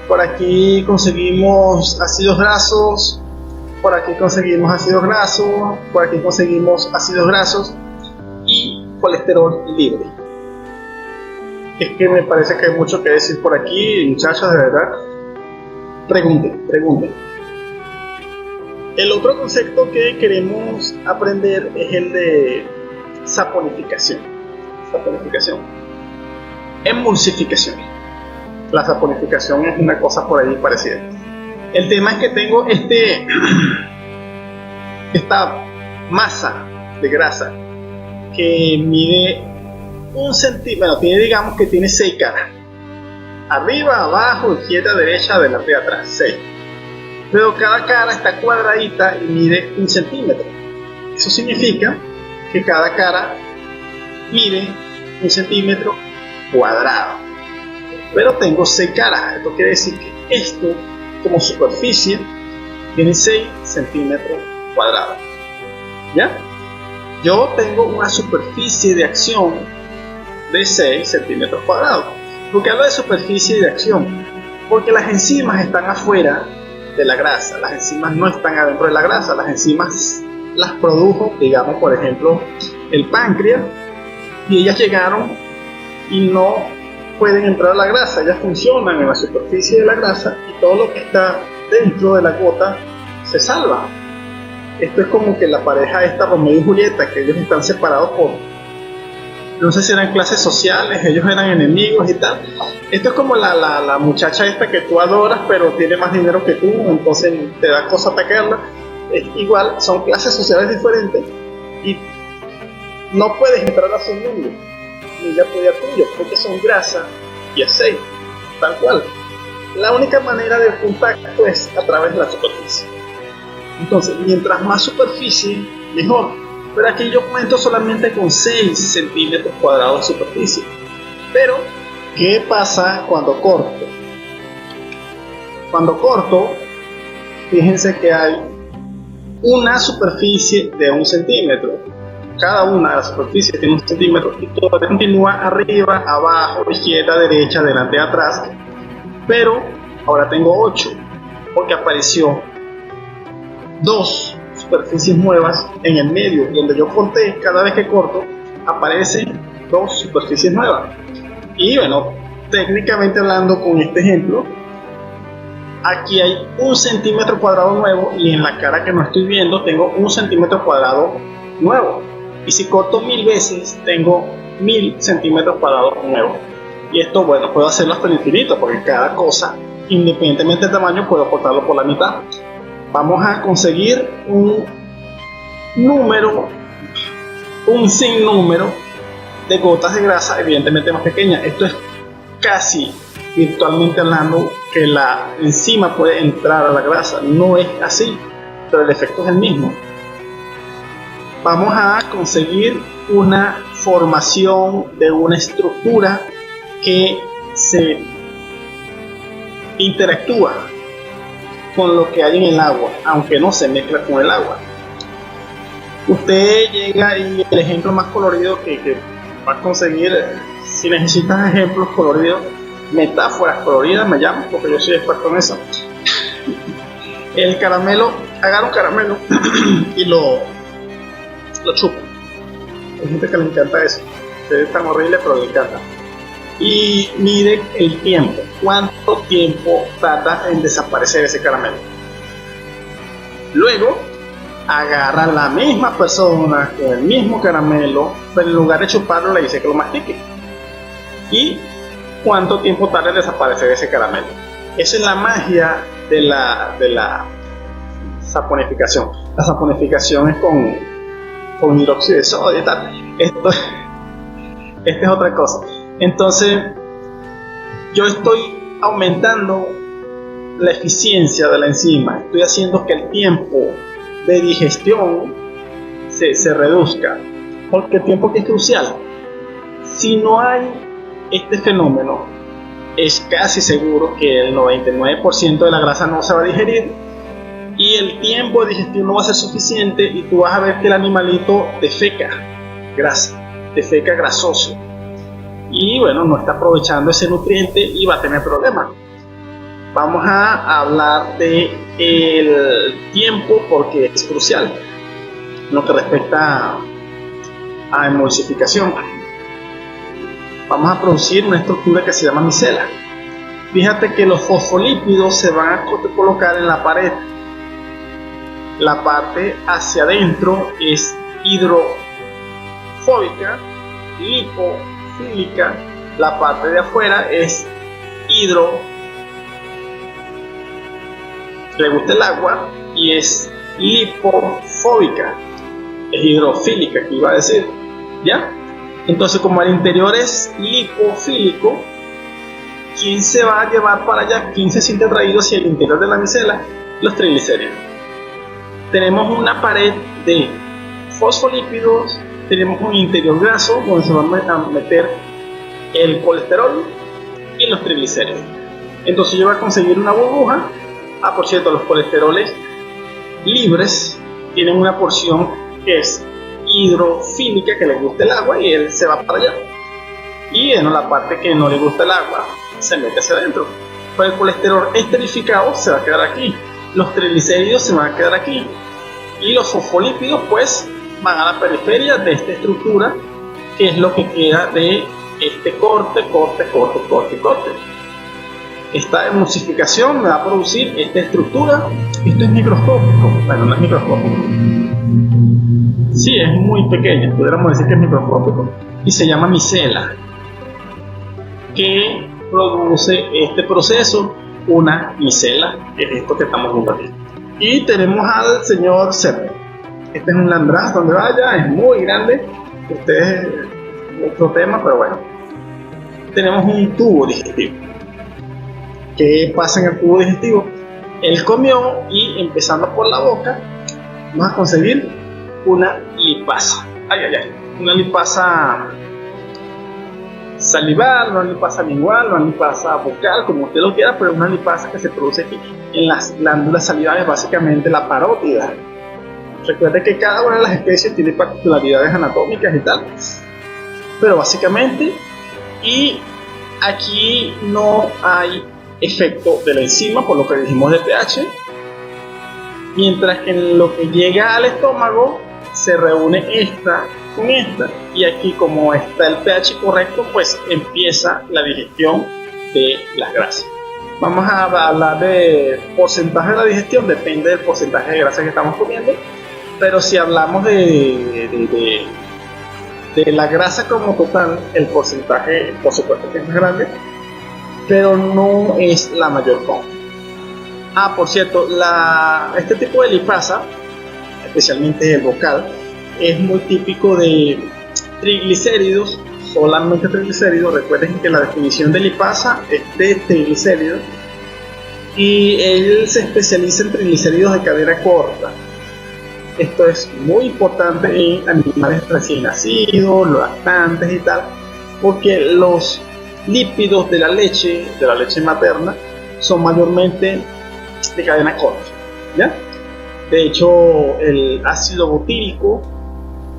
por aquí conseguimos ácidos grasos, por aquí conseguimos ácidos grasos, por aquí conseguimos ácidos grasos y colesterol libre. Es que me parece que hay mucho que decir por aquí, muchachos, de verdad. Pregunten. El otro concepto que queremos aprender es el de saponificación. Emulsificación. La saponificación es una cosa por ahí parecida. El tema es que tengo esta masa de grasa que mide 1 centímetro, digamos que tiene 6 caras. Arriba, abajo, izquierda, derecha, adelante y atrás, 6. Pero cada cara está cuadradita y mide 1 centímetro. Eso significa que cada cara mide 1 centímetro cuadrado. Pero tengo 6 caras. Esto quiere decir que esto, como superficie, tiene 6 centímetros cuadrados. ¿Ya? Yo tengo una superficie de acción de 6 centímetros cuadrados. ¿Por qué hablo de superficie de acción? Porque las enzimas están afuera de la grasa, las enzimas no están adentro de la grasa, las enzimas las produjo, digamos, por ejemplo, el páncreas, y ellas llegaron y no pueden entrar a la grasa, ellas funcionan en la superficie de la grasa y todo lo que está dentro de la gota se salva. Esto es como que la pareja esta, Romeo y Julieta, que ellos están separados por, no sé si eran clases sociales, ellos eran enemigos y tal. Esto es como la muchacha esta que tú adoras, pero tiene más dinero que tú, entonces te da cosa atacarla. Es igual, son clases sociales diferentes y no puedes entrar a su mundo, ni ella puede al tuyo, porque son grasa y aceite, tal cual. La única manera de contacto es a través de la superficie. Entonces, mientras más superficie, mejor. Pero aquí yo cuento solamente con 6 centímetros cuadrados de superficie. Pero, ¿qué pasa cuando corto? Cuando corto, fíjense que hay una superficie de 1 centímetro. Cada una de las superficies tiene 1 centímetro y todo continúa arriba, abajo, izquierda, derecha, adelante, atrás. Pero ahora tengo 8 porque apareció 2 superficies nuevas en el medio. Donde yo corté, cada vez que corto aparecen 2 superficies nuevas. Y bueno, técnicamente hablando, con este ejemplo aquí hay 1 centímetro cuadrado nuevo y en la cara que no estoy viendo tengo 1 centímetro cuadrado nuevo. Y si corto 1000 veces, tengo 1000 centímetros cuadrados nuevos. Y esto, bueno, puedo hacerlo hasta el infinito, porque cada cosa, independientemente del tamaño, puedo cortarlo por la mitad. Vamos a conseguir un número, un sinnúmero de gotas de grasa, evidentemente más pequeñas. Esto es casi virtualmente hablando que la enzima puede entrar a la grasa. No es así, pero el efecto es el mismo. Vamos a conseguir una formación de una estructura que se interactúa con lo que hay en el agua, aunque no se mezcla con el agua. Usted llega y el ejemplo más colorido que va a conseguir, si necesitas ejemplos coloridos, metáforas coloridas, me llamo, porque yo soy experto en eso. El caramelo, agarra un caramelo y lo chupa. Hay gente que le encanta eso. Es tan horrible, pero le encanta. Y mire el tiempo. ¿Cuánto tiempo tarda en desaparecer ese caramelo? Luego, agarra la misma persona con el mismo caramelo, pero en lugar de chuparlo le dice que lo mastique. ¿Y cuánto tiempo tarda en desaparecer ese caramelo? Esa es la magia de la saponificación. La saponificación es con hidróxido de sodio y tal. Esta es otra cosa. Entonces, yo estoy aumentando la eficiencia de la enzima. Estoy haciendo que el tiempo de digestión se reduzca. Porque el tiempo que es crucial. Si no hay este fenómeno, es casi seguro que el 99% de la grasa no se va a digerir y el tiempo de digestión no va a ser suficiente y tú vas a ver que el animalito defeca grasa, defeca grasoso y bueno, no está aprovechando ese nutriente y va a tener problemas. Vamos a hablar de el tiempo porque es crucial en lo que respecta a emulsificación. Vamos a producir una estructura que se llama micela. Fíjate que los fosfolípidos se van a colocar en la pared. La parte hacia adentro es hidrofóbica, lipofílica. La parte de afuera es le gusta el agua y es lipofóbica. Es hidrofílica, que iba a decir, ¿ya? Entonces, como el interior es lipofílico, ¿quién se va a llevar para allá? ¿Quién se siente atraído hacia el interior de la micela? Los triglicéridos. Tenemos una pared de fosfolípidos, tenemos un interior graso donde se van a meter el colesterol y los triglicéridos. Entonces yo voy a conseguir una burbuja. Por cierto, los colesteroles libres tienen una porción que es hidrofílica, que le gusta el agua y él se va para allá. Y bueno, la parte que no le gusta el agua se mete hacia adentro. Pero el colesterol esterificado se va a quedar aquí, los triglicéridos se van a quedar aquí y los fosfolípidos pues van a la periferia de esta estructura, que es lo que queda de este corte. Esta emulsificación me va a producir esta estructura. Esto es microscópico. Bueno, no es microscópico. Sí, es muy pequeño, pudiéramos decir que es microscópico. Y se llama micela, que produce este proceso, una micela, que es esto que estamos viendo aquí. Y tenemos al señor Cerner. Este es un Landraz donde vaya, es muy grande. Este es otro tema, pero bueno. Tenemos un tubo digestivo. ¿Qué pasa en el tubo digestivo? Él comió y empezando por la boca, vamos a conseguir una lipasa. Una lipasa salival, una lipasa lingual, una lipasa bucal, como usted lo quiera, pero una lipasa que se produce aquí en las glándulas salivales, básicamente la parótida. Recuerde que cada una de las especies tiene particularidades anatómicas y tal, pero básicamente, y aquí no hay efecto de la enzima, por lo que dijimos de pH, mientras que en lo que llega al estómago se reúne esta con esta, y aquí como está el pH correcto, pues empieza la digestión de las grasas. Vamos a hablar de porcentaje de la digestión, depende del porcentaje de grasa que estamos comiendo, pero si hablamos de la grasa como total, el porcentaje por supuesto que es más grande, pero no es la mayor parte. Por cierto, este tipo de lipasa, especialmente el vocal, es muy típico de triglicéridos, solamente triglicéridos. Recuerden que la definición de lipasa es de triglicéridos y él se especializa en triglicéridos de cadena corta. Esto es muy importante en animales recién nacidos, lactantes y tal, porque los lípidos de la leche materna, son mayormente de cadena corta, ¿ya? De hecho, el ácido butírico,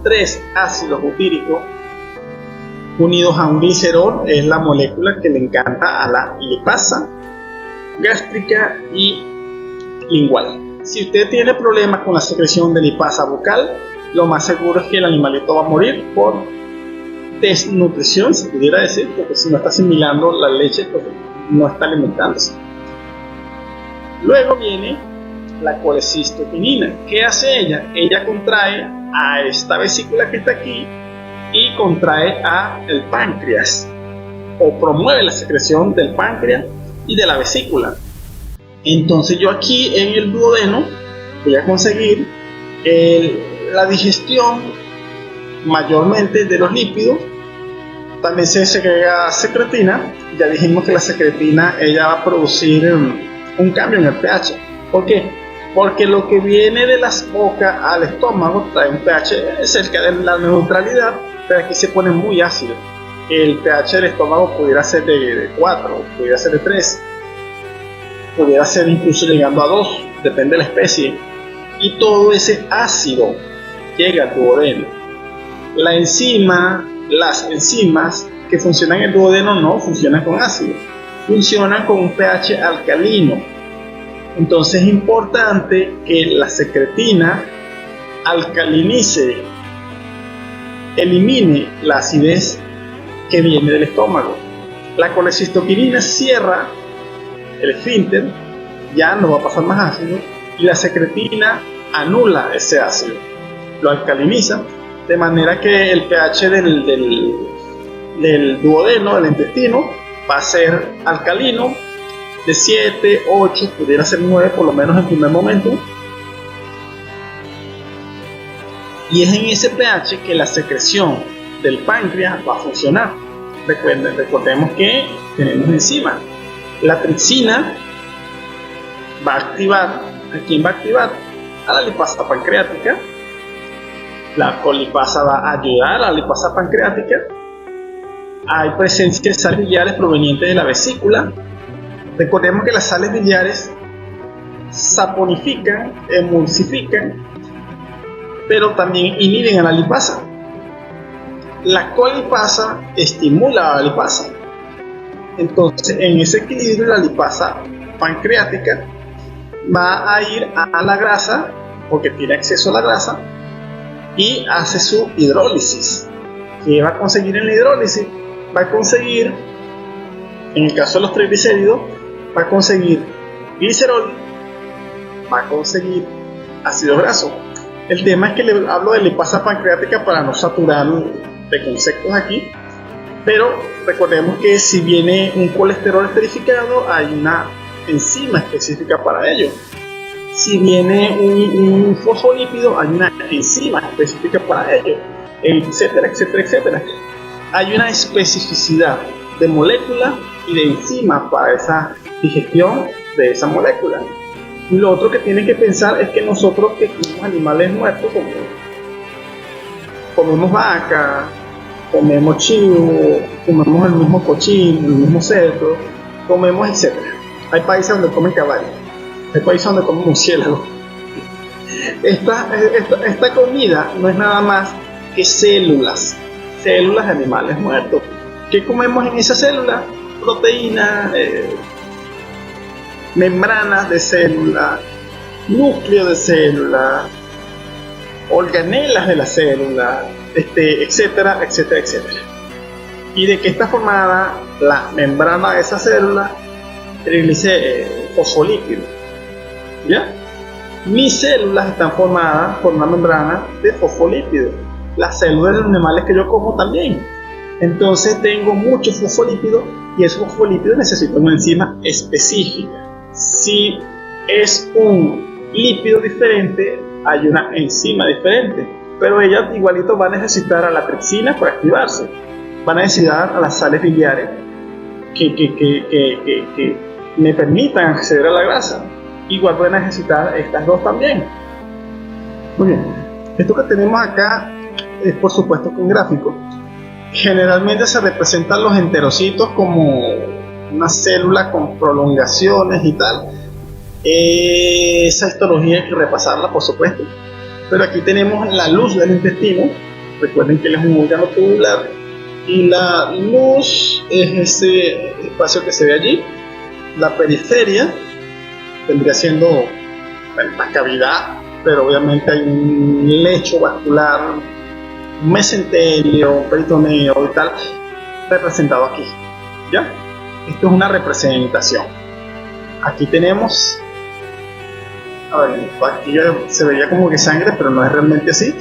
3 ácidos butíricos unidos a un glicerol es la molécula que le encanta a la lipasa gástrica y lingual. Si usted tiene problemas con la secreción de lipasa bucal, lo más seguro es que el animalito va a morir por desnutrición, se pudiera decir, porque si no está asimilando la leche, pues no está alimentándose. Luego viene la colecistoquinina. ¿Qué hace ella? Ella contrae a esta vesícula que está aquí y contrae a el páncreas, o promueve la secreción del páncreas y de la vesícula. Entonces yo aquí en el duodeno voy a conseguir la digestión mayormente de los lípidos. También se segrega secretina. Ya dijimos que la secretina ella va a producir un cambio en el pH. ¿Por qué? Porque lo que viene de las bocas al estómago trae un pH cerca de la neutralidad, pero aquí se pone muy ácido. El pH del estómago pudiera ser de 4, pudiera ser de 3, pudiera ser incluso llegando a 2, depende de la especie. Y todo ese ácido llega al duodeno. Las enzimas que funcionan en el duodeno no funcionan con ácido, funcionan con un pH alcalino. Entonces es importante que la secretina alcalinice, elimine la acidez que viene del estómago. La colecistoquinina cierra el esfínter, ya no va a pasar más ácido, y la secretina anula ese ácido, lo alcaliniza, de manera que el pH del duodeno, del intestino, va a ser alcalino, de 7, 8, pudiera ser 9 por lo menos en primer momento. Y es en ese pH que la secreción del páncreas va a funcionar. Recordemos que tenemos enzimas. La tripsina va a activar, ¿a quién va a activar? A la lipasa pancreática. La colipasa va a ayudar a la lipasa pancreática. Hay presencia de sales biliares provenientes de la vesícula. Recordemos que las sales biliares saponifican, emulsifican, pero también inhiben a la lipasa. La colipasa estimula a la lipasa. Entonces, en ese equilibrio, la lipasa pancreática va a ir a la grasa, porque tiene acceso a la grasa, y hace su hidrólisis. ¿Qué va a conseguir en la hidrólisis? Va a conseguir, en el caso de los triglicéridos, va a conseguir glicerol, va a conseguir ácido graso. El tema es que le hablo de lipasa pancreática para no saturar de conceptos aquí, pero recordemos que si viene un colesterol esterificado, hay una enzima específica para ello. Si viene un fosfolípido, hay una enzima específica para ello, etcétera, etcétera, etcétera. Hay una especificidad de molécula y de enzima para esa digestión de esa molécula. Y lo otro que tienen que pensar es que nosotros que comemos animales muertos, como comemos vaca, comemos chivo, comemos el mismo cochino, el mismo cerdo, comemos etcétera. Hay países donde comen caballo, hay países donde comen murciélago. Esta comida no es nada más que células de animales muertos. ¿Qué comemos en esas células? Proteínas, membranas de célula, núcleo de célula, organelas de la célula, etcétera, etcétera, etcétera. ¿Y de qué está formada la membrana de esa célula? fosfolípidos, ¿ya? Mis células están formadas por una membrana de fosfolípidos. Las células de los animales que yo como también. Entonces tengo muchos fosfolípidos y esos fosfolípidos necesitan una enzima específica. Si es un lípido diferente, hay una enzima diferente, pero ella igualito va a necesitar a la tripsina para activarse, va a necesitar a las sales biliares que me permitan acceder a la grasa. Igual voy a necesitar estas dos también. Muy bien, esto que tenemos acá es por supuesto que un gráfico. Generalmente se representan los enterocitos como una célula con prolongaciones y tal. Esa histología hay que repasarla, por supuesto. Pero aquí tenemos la luz del intestino. Recuerden que él es un órgano tubular y la luz es ese espacio que se ve allí. La periferia vendría siendo, bueno, la cavidad, pero obviamente hay un lecho vascular, un mesenterio, un peritoneo y tal, representado aquí, ¿ya? Esto es una representación. Aquí tenemos, a ver, aquí ya se veía como que sangre, pero no es realmente así,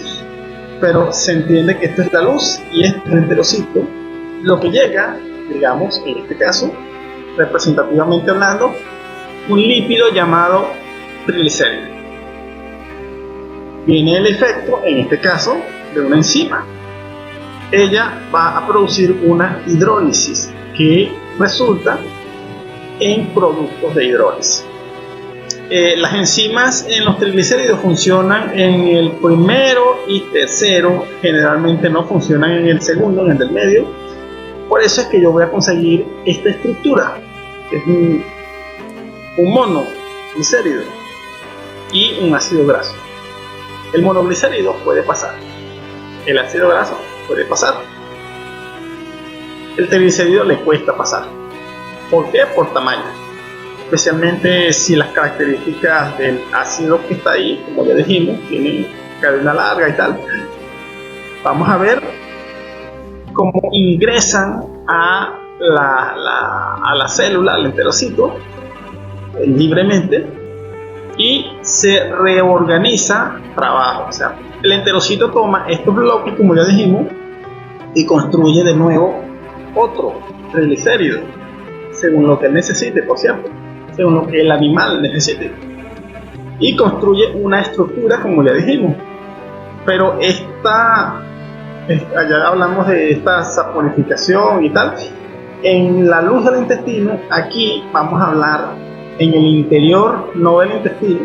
pero se entiende que esto es la luz y esto es el enterocito. Lo que llega, digamos, en este caso, representativamente hablando, un lípido llamado triglicérido. Viene el efecto, en este caso, de una enzima. Ella va a producir una hidrólisis que resulta en productos de hidrólisis. Las enzimas en los triglicéridos funcionan en el primero y tercero, generalmente no funcionan en el segundo, en el del medio. Por eso es que yo voy a conseguir esta estructura, que es un monoglicérido y un ácido graso. El monoglicérido puede pasar, el ácido graso puede pasar, el triglicérido le cuesta pasar. ¿Por qué? Por tamaño, especialmente si las características del ácido que está ahí, como ya dijimos, tienen cadena larga y tal. Vamos a ver cómo ingresan a la célula, al enterocito, libremente, y se reorganiza trabajo. O sea, el enterocito toma estos bloques, como ya dijimos, y construye de nuevo otro triglicérido, según lo que él necesite, por cierto, según lo que el animal necesite, y construye una estructura, como ya dijimos. Pero allá hablamos de esta saponificación y tal. En la luz del intestino, aquí vamos a hablar en el interior, no del intestino,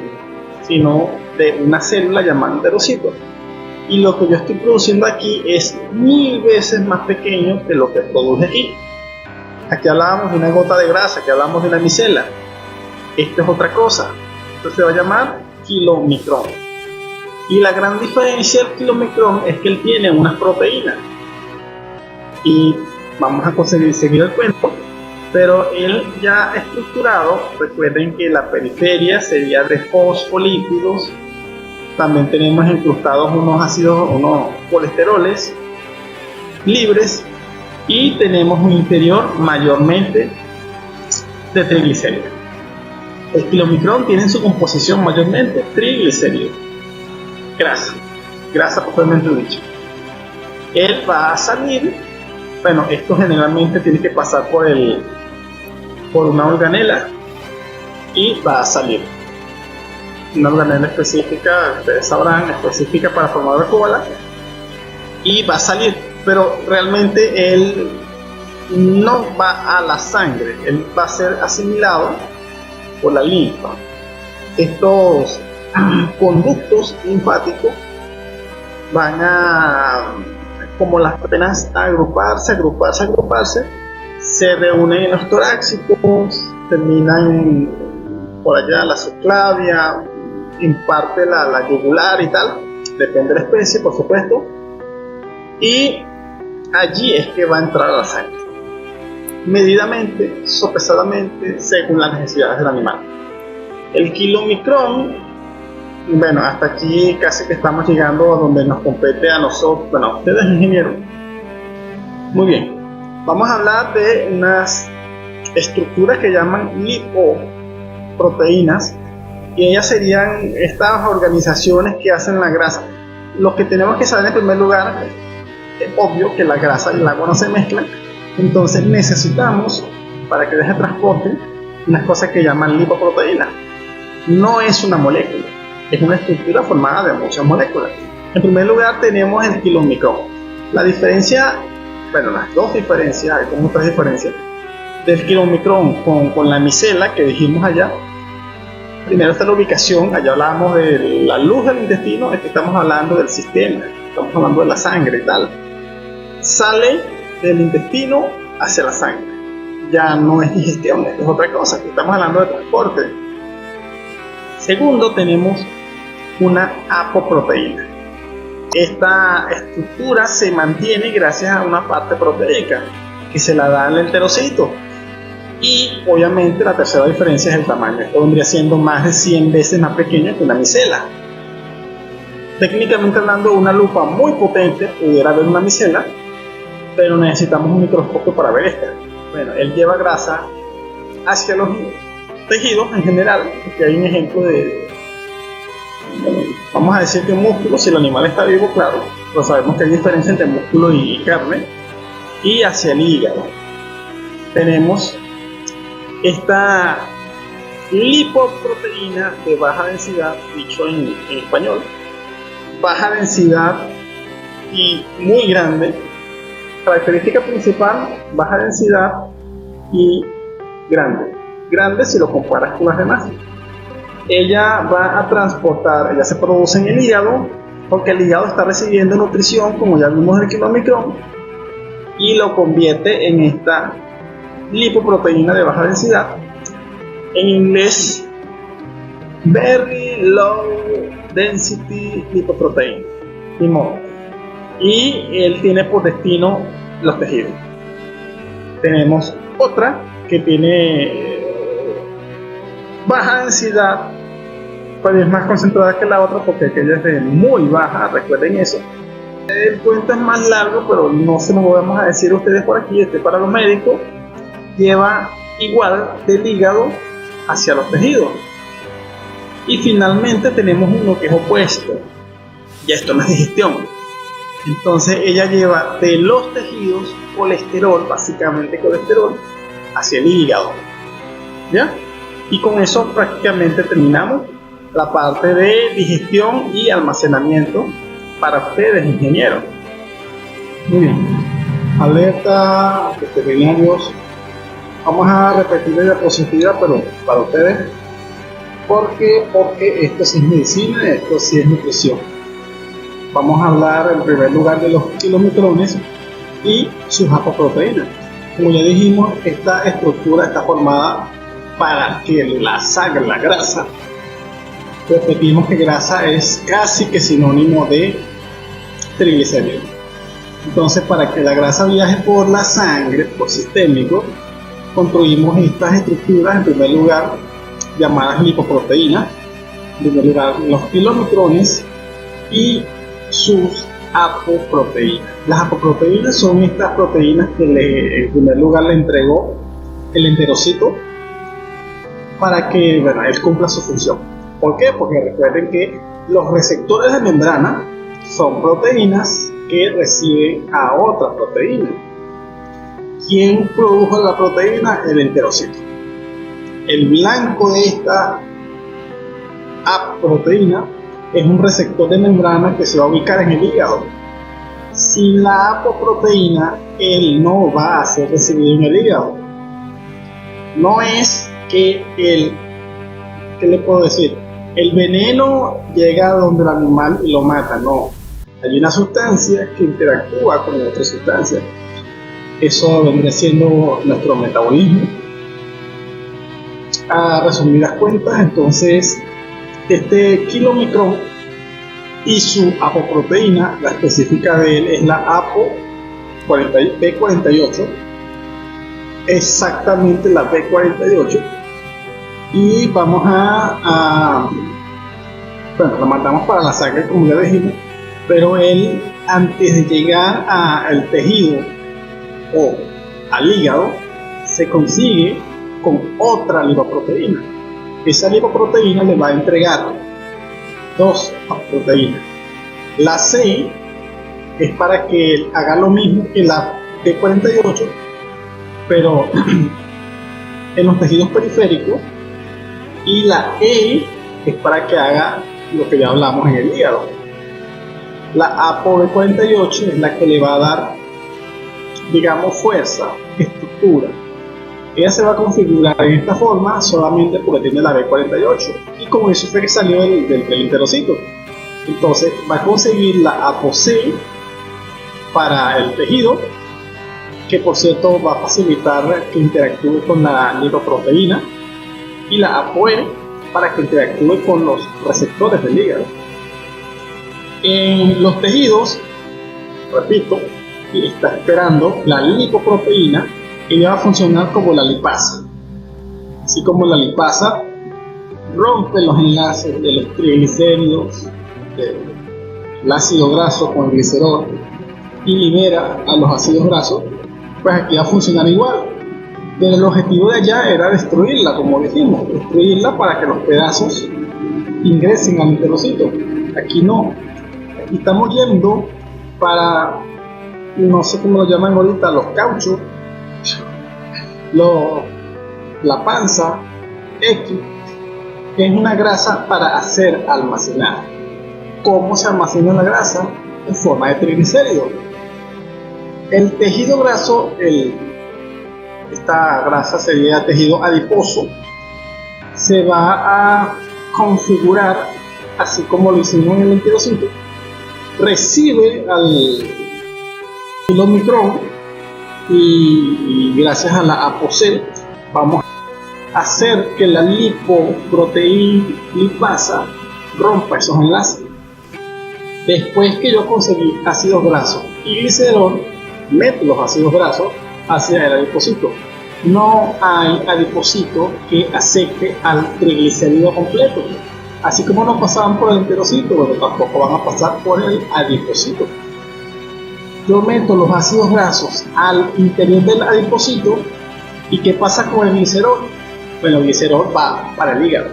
sino de una célula llamada enterocito. Y lo que yo estoy produciendo aquí es 1000 veces más pequeño que lo que produce aquí. Aquí hablábamos de una gota de grasa, aquí hablamos de una micela. Esto es otra cosa. Esto se va a llamar kilomicrón. Y la gran diferencia del kilomicrón es que él tiene unas proteínas. Y vamos a conseguir seguir el cuento, pero él ya estructurado. Recuerden que la periferia sería de fosfolípidos. También tenemos incrustados unos ácidos, unos colesteroles libres, y tenemos un interior mayormente de triglicéridos. El kilomicrón tiene en su composición mayormente triglicéridos, grasa propiamente dicho. Él va a salir, bueno, esto generalmente tiene que pasar por una organela y va a salir. Una organela específica, ustedes sabrán, específica para formar la cola, y va a salir, pero realmente él no va a la sangre, él va a ser asimilado por la linfa. Estos conductos linfáticos van a, como las penas, agruparse, se reúnen en los torácicos, terminan por allá la subclavia, en parte la yugular y tal, depende de la especie, por supuesto, y allí es que va a entrar la sangre, medidamente, sopesadamente, según las necesidades del animal. El kilomicrón, bueno, hasta aquí casi que estamos llegando a donde nos compete a nosotros, bueno, a ustedes ingenieros. Muy bien, vamos a hablar de unas estructuras que llaman lipoproteínas, y ellas serían estas organizaciones que hacen la grasa. Lo que tenemos que saber en primer lugar, es obvio que la grasa y el agua no se mezclan, entonces necesitamos, para que deje transporte, unas cosas que llaman lipoproteínas. No es una molécula, es una estructura formada de muchas moléculas. En primer lugar tenemos el kilomicrón. La diferencia, bueno, las dos diferencias, hay como tres diferencias del kilomicrón con la micela que dijimos allá. Primero está la ubicación, allá hablábamos de la luz del intestino, aquí estamos hablando del sistema, estamos hablando de la sangre y tal. Sale del intestino hacia la sangre, ya no es digestión, esto es otra cosa, aquí estamos hablando de transporte. Segundo, tenemos una apoproteína. Esta estructura se mantiene gracias a una parte proteica que se la da al enterocito. Y obviamente la tercera diferencia es el tamaño. Esto vendría siendo más de 100 veces más pequeño que una micela. Técnicamente hablando, una lupa muy potente pudiera ver una micela, pero necesitamos un microscopio para ver esta. Bueno, él lleva grasa hacia los tejidos en general, porque hay un ejemplo de, vamos a decir que un músculo, si el animal está vivo, claro, pero sabemos que hay diferencia entre músculo y carne, y hacia el hígado. Tenemos esta lipoproteína de baja densidad, dicho en español, baja densidad y muy grande. Característica principal, baja densidad y grande. Grande si lo comparas con las demás. Ella va a transportar, ella se produce en el hígado, porque el hígado está recibiendo nutrición, como ya vimos en el kilomicrón, y lo convierte en esta lipoproteína de baja densidad, en inglés very low density lipoprotein, y él tiene por destino los tejidos. Tenemos otra que tiene baja densidad, pero es más concentrada que la otra porque aquella es de muy baja, recuerden eso. El cuento es más largo, pero no se lo vamos a decir a ustedes por aquí, para los médicos. Lleva igual del hígado hacia los tejidos. Y finalmente tenemos uno que es opuesto, y esto no es digestión. Entonces ella lleva de los tejidos colesterol, básicamente colesterol, hacia el hígado, ¿ya? Y con eso prácticamente terminamos la parte de digestión y almacenamiento para ustedes, ingenieros. Muy bien, alerta veterinarios. Vamos a repetir la diapositiva, pero para ustedes. ¿Por qué? Porque esto sí es medicina, esto sí es nutrición. Vamos a hablar en primer lugar de los kilomicrones y sus apoproteínas. Como ya dijimos, esta estructura está formada para que la sangre, la grasa, repetimos que grasa es casi que sinónimo de triglicéridos. Entonces, para que la grasa viaje por la sangre, por sistémico, construimos estas estructuras, en primer lugar llamadas lipoproteínas, en primer lugar los kilomicrones y sus apoproteínas. Las apoproteínas son estas proteínas que en primer lugar le entregó el enterocito para que él cumpla su función. ¿Por qué? Porque recuerden que los receptores de membrana son proteínas que reciben a otras proteínas. ¿Quién produjo la proteína? El enterocito. El blanco de esta apoproteína es un receptor de membrana que se va a ubicar en el hígado. Sin la apoproteína, él no va a ser recibido en el hígado. No es que ¿qué le puedo decir? El veneno llega a donde el animal y lo mata, no. Hay una sustancia que interactúa con otra sustancia. Eso vendría siendo nuestro metabolismo. A resumidas cuentas, entonces, este kilomicrón y su apoproteína, la específica de él es la B48, exactamente la B48, y vamos bueno, la mandamos para la sangre, como ya dijimos, pero él, antes de llegar al tejido o al hígado, se consigue con otra lipoproteína. Esa lipoproteína le va a entregar dos proteínas. La C es para que haga lo mismo que la P48, pero en los tejidos periféricos, y la E es para que haga lo que ya hablamos en el hígado. La ApoB48 es la que le va a dar, digamos, fuerza, estructura. Ella se va a configurar en esta forma solamente porque tiene la B48, y como eso fue que salió del enterocito. Entonces va a conseguir la ApoC para el tejido, que por cierto va a facilitar que interactúe con la lipoproteína, y la ApoE para que interactúe con los receptores del hígado. En los tejidos, repito, está esperando la lipoproteína, ella va a funcionar como la lipasa. Así como la lipasa rompe los enlaces de los triglicéridos, del ácido graso con el glicerol, y libera a los ácidos grasos, pues aquí va a funcionar igual. Pero el objetivo de allá era destruirla, como dijimos, destruirla para que los pedazos ingresen al enterocito. Aquí no, aquí estamos yendo para, no sé cómo lo llaman ahorita, los cauchos, la panza X, que es una grasa para hacer almacenar. ¿Cómo se almacena la grasa? En forma de triglicéridos. El tejido graso, esta grasa sería tejido adiposo, se va a configurar así como lo hicimos en el enterocito. Recibe al kilomicrón y gracias a la ApoC vamos a hacer que la lipoproteína lipasa rompa esos enlaces. Después que yo conseguí ácidos grasos y glicerol, meto los ácidos grasos hacia el adipocito. No hay adipocito que acepte al triglicérido completo. Así como no pasaban por el enterocito, bueno, tampoco van a pasar por el adipocito. Yo meto los ácidos grasos al interior del adipocito, ¿y qué pasa con el glicerol? Bueno, el glicerol va para el hígado,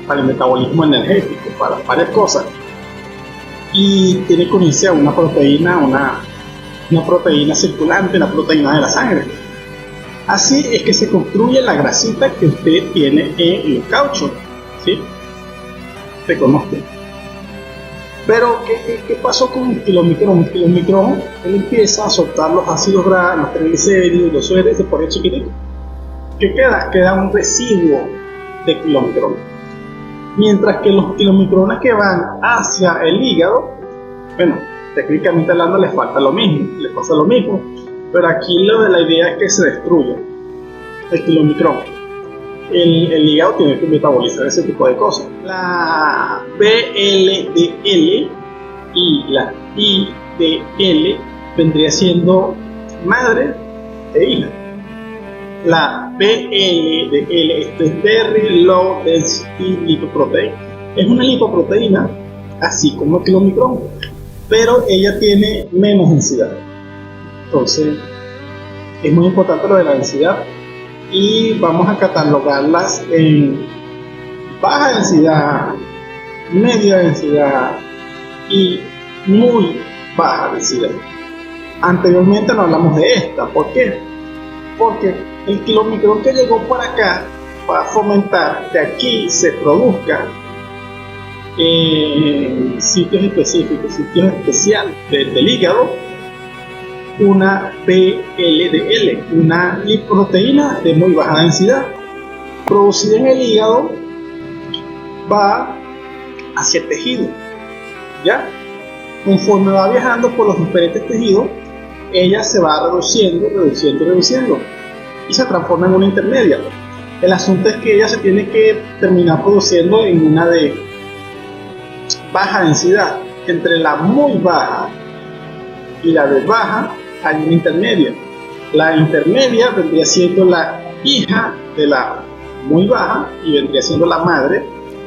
para el metabolismo energético, para varias cosas, y tiene que unirse a una proteína, una proteína circulante, una proteína de la sangre. Así es que se construye la grasita que usted tiene en los cauchos, ¿sí? Reconozco. Pero, ¿qué pasó con el kilomicrón? El kilomicrón, él empieza a soltar los ácidos grasos, los triglicéridos, los sueros, se pone chiquitito. ¿Qué queda? Queda un residuo de kilomicrón. Mientras que los kilomicrones que van hacia el hígado, bueno, técnicamente hablando les falta lo mismo, les pasa lo mismo, pero aquí la idea es que se destruya el kilomicrón. El hígado tiene que metabolizar ese tipo de cosas. La VLDL y la IDL vendría siendo madre e hija. La VLDL, esto es Very Low Density Lipoprotein, es una lipoproteína así como el kilomicrón, pero ella tiene menos densidad. Entonces es muy importante lo de la densidad, y vamos a catalogarlas en baja densidad, media densidad y muy baja densidad. Anteriormente no hablamos de esta. ¿Por qué? Porque el kilomicrón que llegó para acá va a fomentar que aquí se produzca en sitios específicos, sitios especiales del hígado, una VLDL, una lipoproteína de muy baja densidad, producida en el hígado, va hacia el tejido, ¿ya? Conforme va viajando por los diferentes tejidos, ella se va reduciendo y se transforma en una intermedia. El asunto es que ella se tiene que terminar produciendo en una de baja densidad. Entre la muy baja y la de baja hay una intermedia. La intermedia vendría siendo la hija de la muy baja y vendría siendo la madre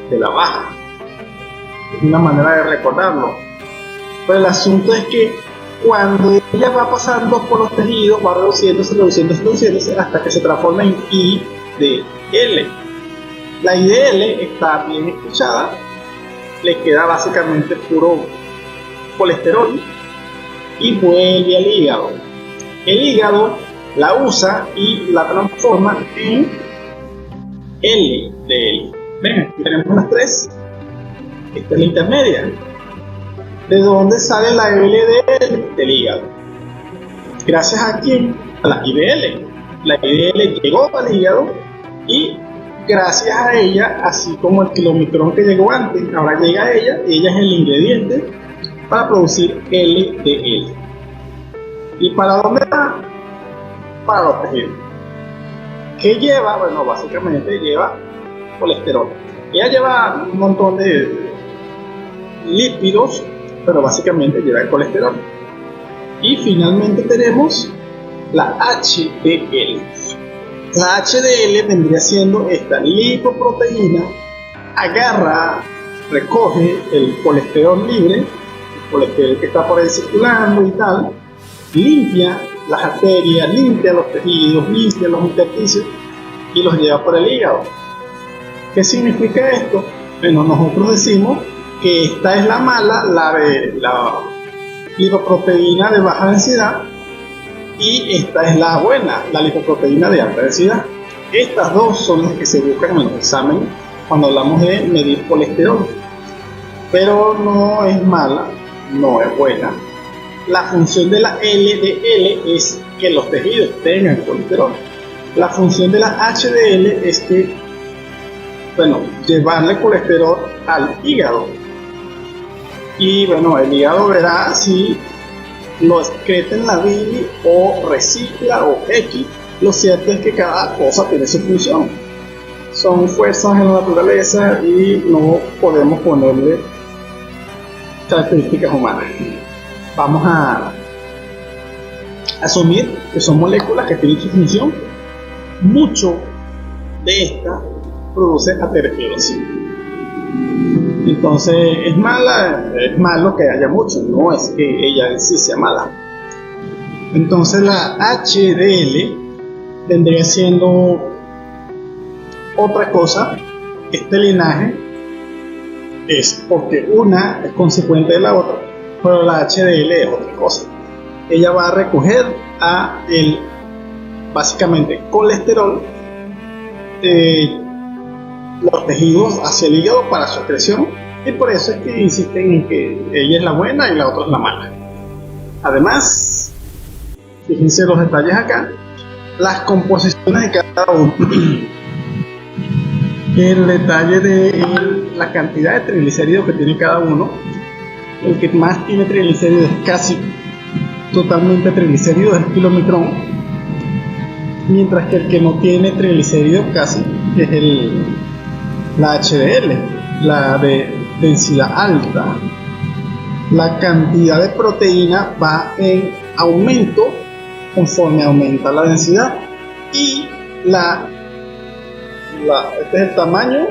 de la baja. Es una manera de recordarlo. Pero el asunto es que Cuando ella va pasando por los tejidos, va reduciéndose hasta que se transforma en IDL. La IDL está bien escuchada, le queda básicamente puro colesterol y vuelve al hígado. El hígado la usa y la transforma en LDL. Ven, aquí tenemos las tres. Esta es la intermedia. ¿De dónde sale la LDL? Del hígado. Gracias a quién? A la IDL. La IDL llegó al hígado y gracias a ella, así como el kilomicrón que llegó antes, ahora llega a ella, ella es el ingrediente para producir LDL. ¿Y para dónde va? Para los tejidos. ¿Qué lleva? Bueno, básicamente lleva colesterol. Ella lleva un montón de lípidos, pero básicamente lleva el colesterol. Y finalmente tenemos la HDL. La HDL vendría siendo esta lipoproteína, agarra, recoge el colesterol libre, el colesterol que está por ahí circulando y tal, limpia las arterias, limpia los tejidos, limpia los intersticios y los lleva por el hígado. ¿Qué significa esto? Bueno, nosotros decimos que esta es la mala, la lipoproteína de baja densidad, y esta es la buena, la lipoproteína de alta densidad. Estas dos son las que se buscan en los exámenes cuando hablamos de medir colesterol, pero no es mala, no es buena. La función de la LDL es que los tejidos tengan colesterol. La función de la HDL es que, bueno, llevarle colesterol al hígado. Y bueno, el hígado verá si lo excreta en la bilis o recicla o X. Lo cierto es que cada cosa tiene su función. Son fuerzas en la naturaleza y no podemos ponerle características humanas. Vamos a asumir que son moléculas que tienen su función. Mucho de esta produce aterosclerosis. Entonces, ¿es mala? Es malo que haya mucho, no es que ella en sí sea mala. Entonces la HDL vendría siendo otra cosa. Este linaje es porque una es consecuente de la otra, pero la HDL es otra cosa. Ella va a recoger básicamente colesterol de los tejidos hacia el hígado para su excreción, y por eso es que insisten en que ella es la buena y la otra es la mala. Además, fíjense los detalles acá, las composiciones de cada uno. El detalle de la cantidad de triglicéridos que tiene cada uno. El que más tiene triglicéridos es casi totalmente triglicéridos, es el kilomicrón, mientras que el que no tiene triglicéridos casi es la HDL, la de densidad alta. La cantidad de proteína va en aumento conforme aumenta la densidad, y este es el tamaño,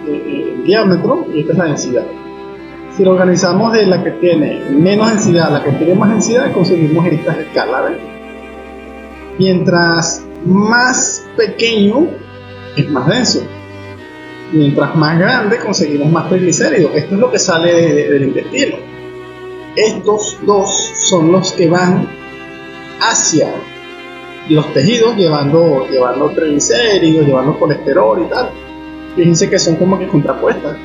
el diámetro, y esta es la densidad. Si lo organizamos de la que tiene menos densidad a la que tiene más densidad, conseguimos estas escalas. Mientras más pequeño es más denso, mientras más grande conseguimos más triglicéridos. Esto es lo que sale del intestino. Estos dos son los que van hacia los tejidos llevando triglicéridos, llevando colesterol y tal. Fíjense que son como que contrapuestas.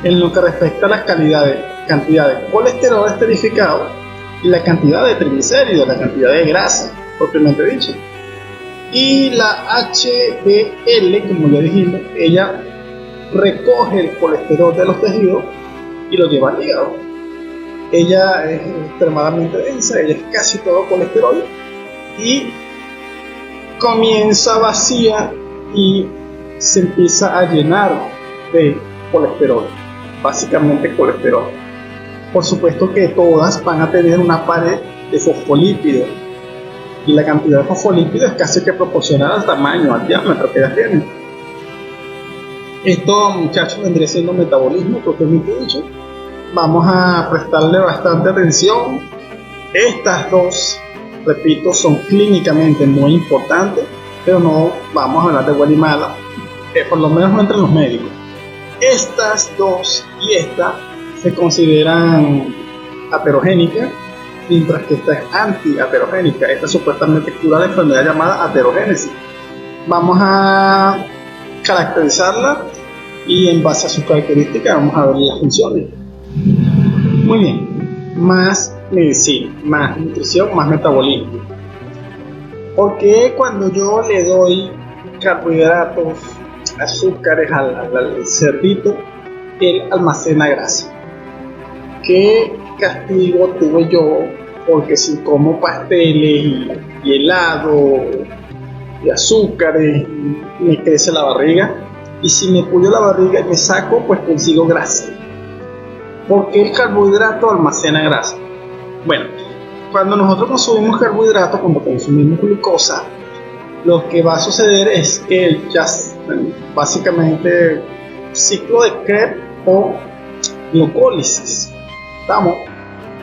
En lo que respecta a la cantidad de colesterol esterificado y la cantidad de triglicéridos, la cantidad de grasa, propiamente dicho. Y la HDL, como ya dijimos, ella recoge el colesterol de los tejidos y lo lleva al hígado. Ella es extremadamente densa, ella es casi todo colesterol, y comienza vacía y se empieza a llenar de colesterol, básicamente colesterol. Por supuesto que todas van a tener una pared de fosfolípidos, y la cantidad de fosfolípidos es casi que proporcional al tamaño, al diámetro que ellas tienen. Esto, muchachos, vendría siendo metabolismo propiamente dicho. Vamos a prestarle bastante atención Estas dos, repito, son clínicamente muy importantes, pero no vamos a hablar de buena y mala, por lo menos no entre los médicos. Estas dos y esta se consideran aterogénicas, mientras que esta es antiaterogénica. Esta supuestamente cura la enfermedad llamada aterogénesis. Vamos a caracterizarla y en base a sus características vamos a ver las funciones. Muy bien, más medicina, más nutrición, más metabolismo. Porque cuando yo le doy carbohidratos, azúcares al cerdito, él almacena grasa? ¿Qué castigo tuve yo? Porque si como pasteles y helado y azúcares, me crece la barriga, y si me puyo la barriga y me saco, pues consigo grasa. ¿Por qué el carbohidrato almacena grasa? Bueno, cuando nosotros consumimos carbohidratos, cuando consumimos glucosa, lo que va a suceder es que básicamente ciclo de Krebs o glucólisis, ¿estamos?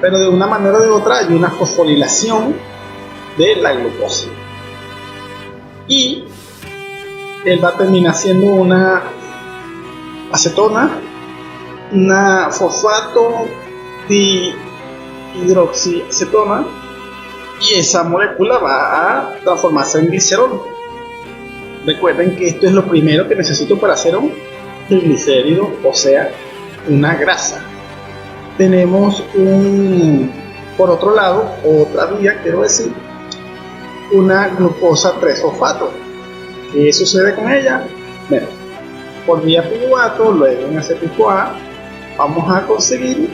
Pero de una manera o de otra hay una fosforilación de la glucosa y él va a terminar siendo una acetona, una fosfato dihidroxiacetona, y esa molécula va a transformarse en glicerol. Recuerden que esto es lo primero que necesito para hacer un triglicérido, o sea, una grasa. Tenemos por otro lado, otra vía, quiero decir, una glucosa 3-fosfato. ¿Qué sucede con ella? Bueno, por vía piruvato, luego en acetil-CoA, vamos a conseguir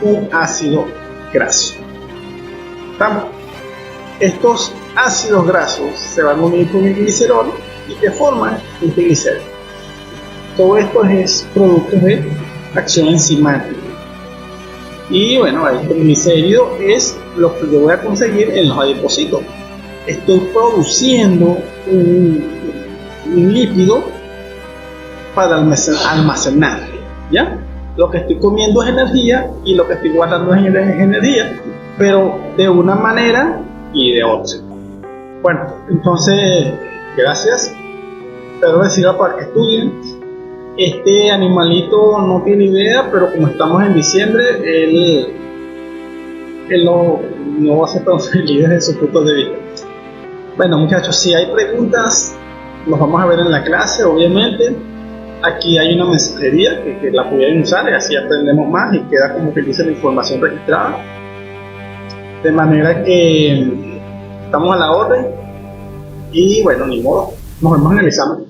un ácido graso. ¿Estamos? Estos ácidos grasos se van a unir con el glicerol y que forman un triglicérido. Todo esto es producto de acción enzimática. Y bueno, el triglicérido es lo que yo voy a conseguir en los adipocitos. Estoy produciendo un lípido para almacenar, ¿ya? Lo que estoy comiendo es energía y lo que estoy guardando es energía, pero de una manera y de otra. Bueno, entonces, gracias. Espero decirlo para que estudien. Este animalito no tiene idea, pero como estamos en diciembre, él no va a ser tan feliz desde su punto de vista. Bueno, muchachos, si hay preguntas, los vamos a ver en la clase, obviamente. Aquí hay una mensajería que la pudieran usar y así aprendemos más y queda como que dice la información registrada. De manera que estamos a la orden y bueno, ni modo, nos vemos en el examen.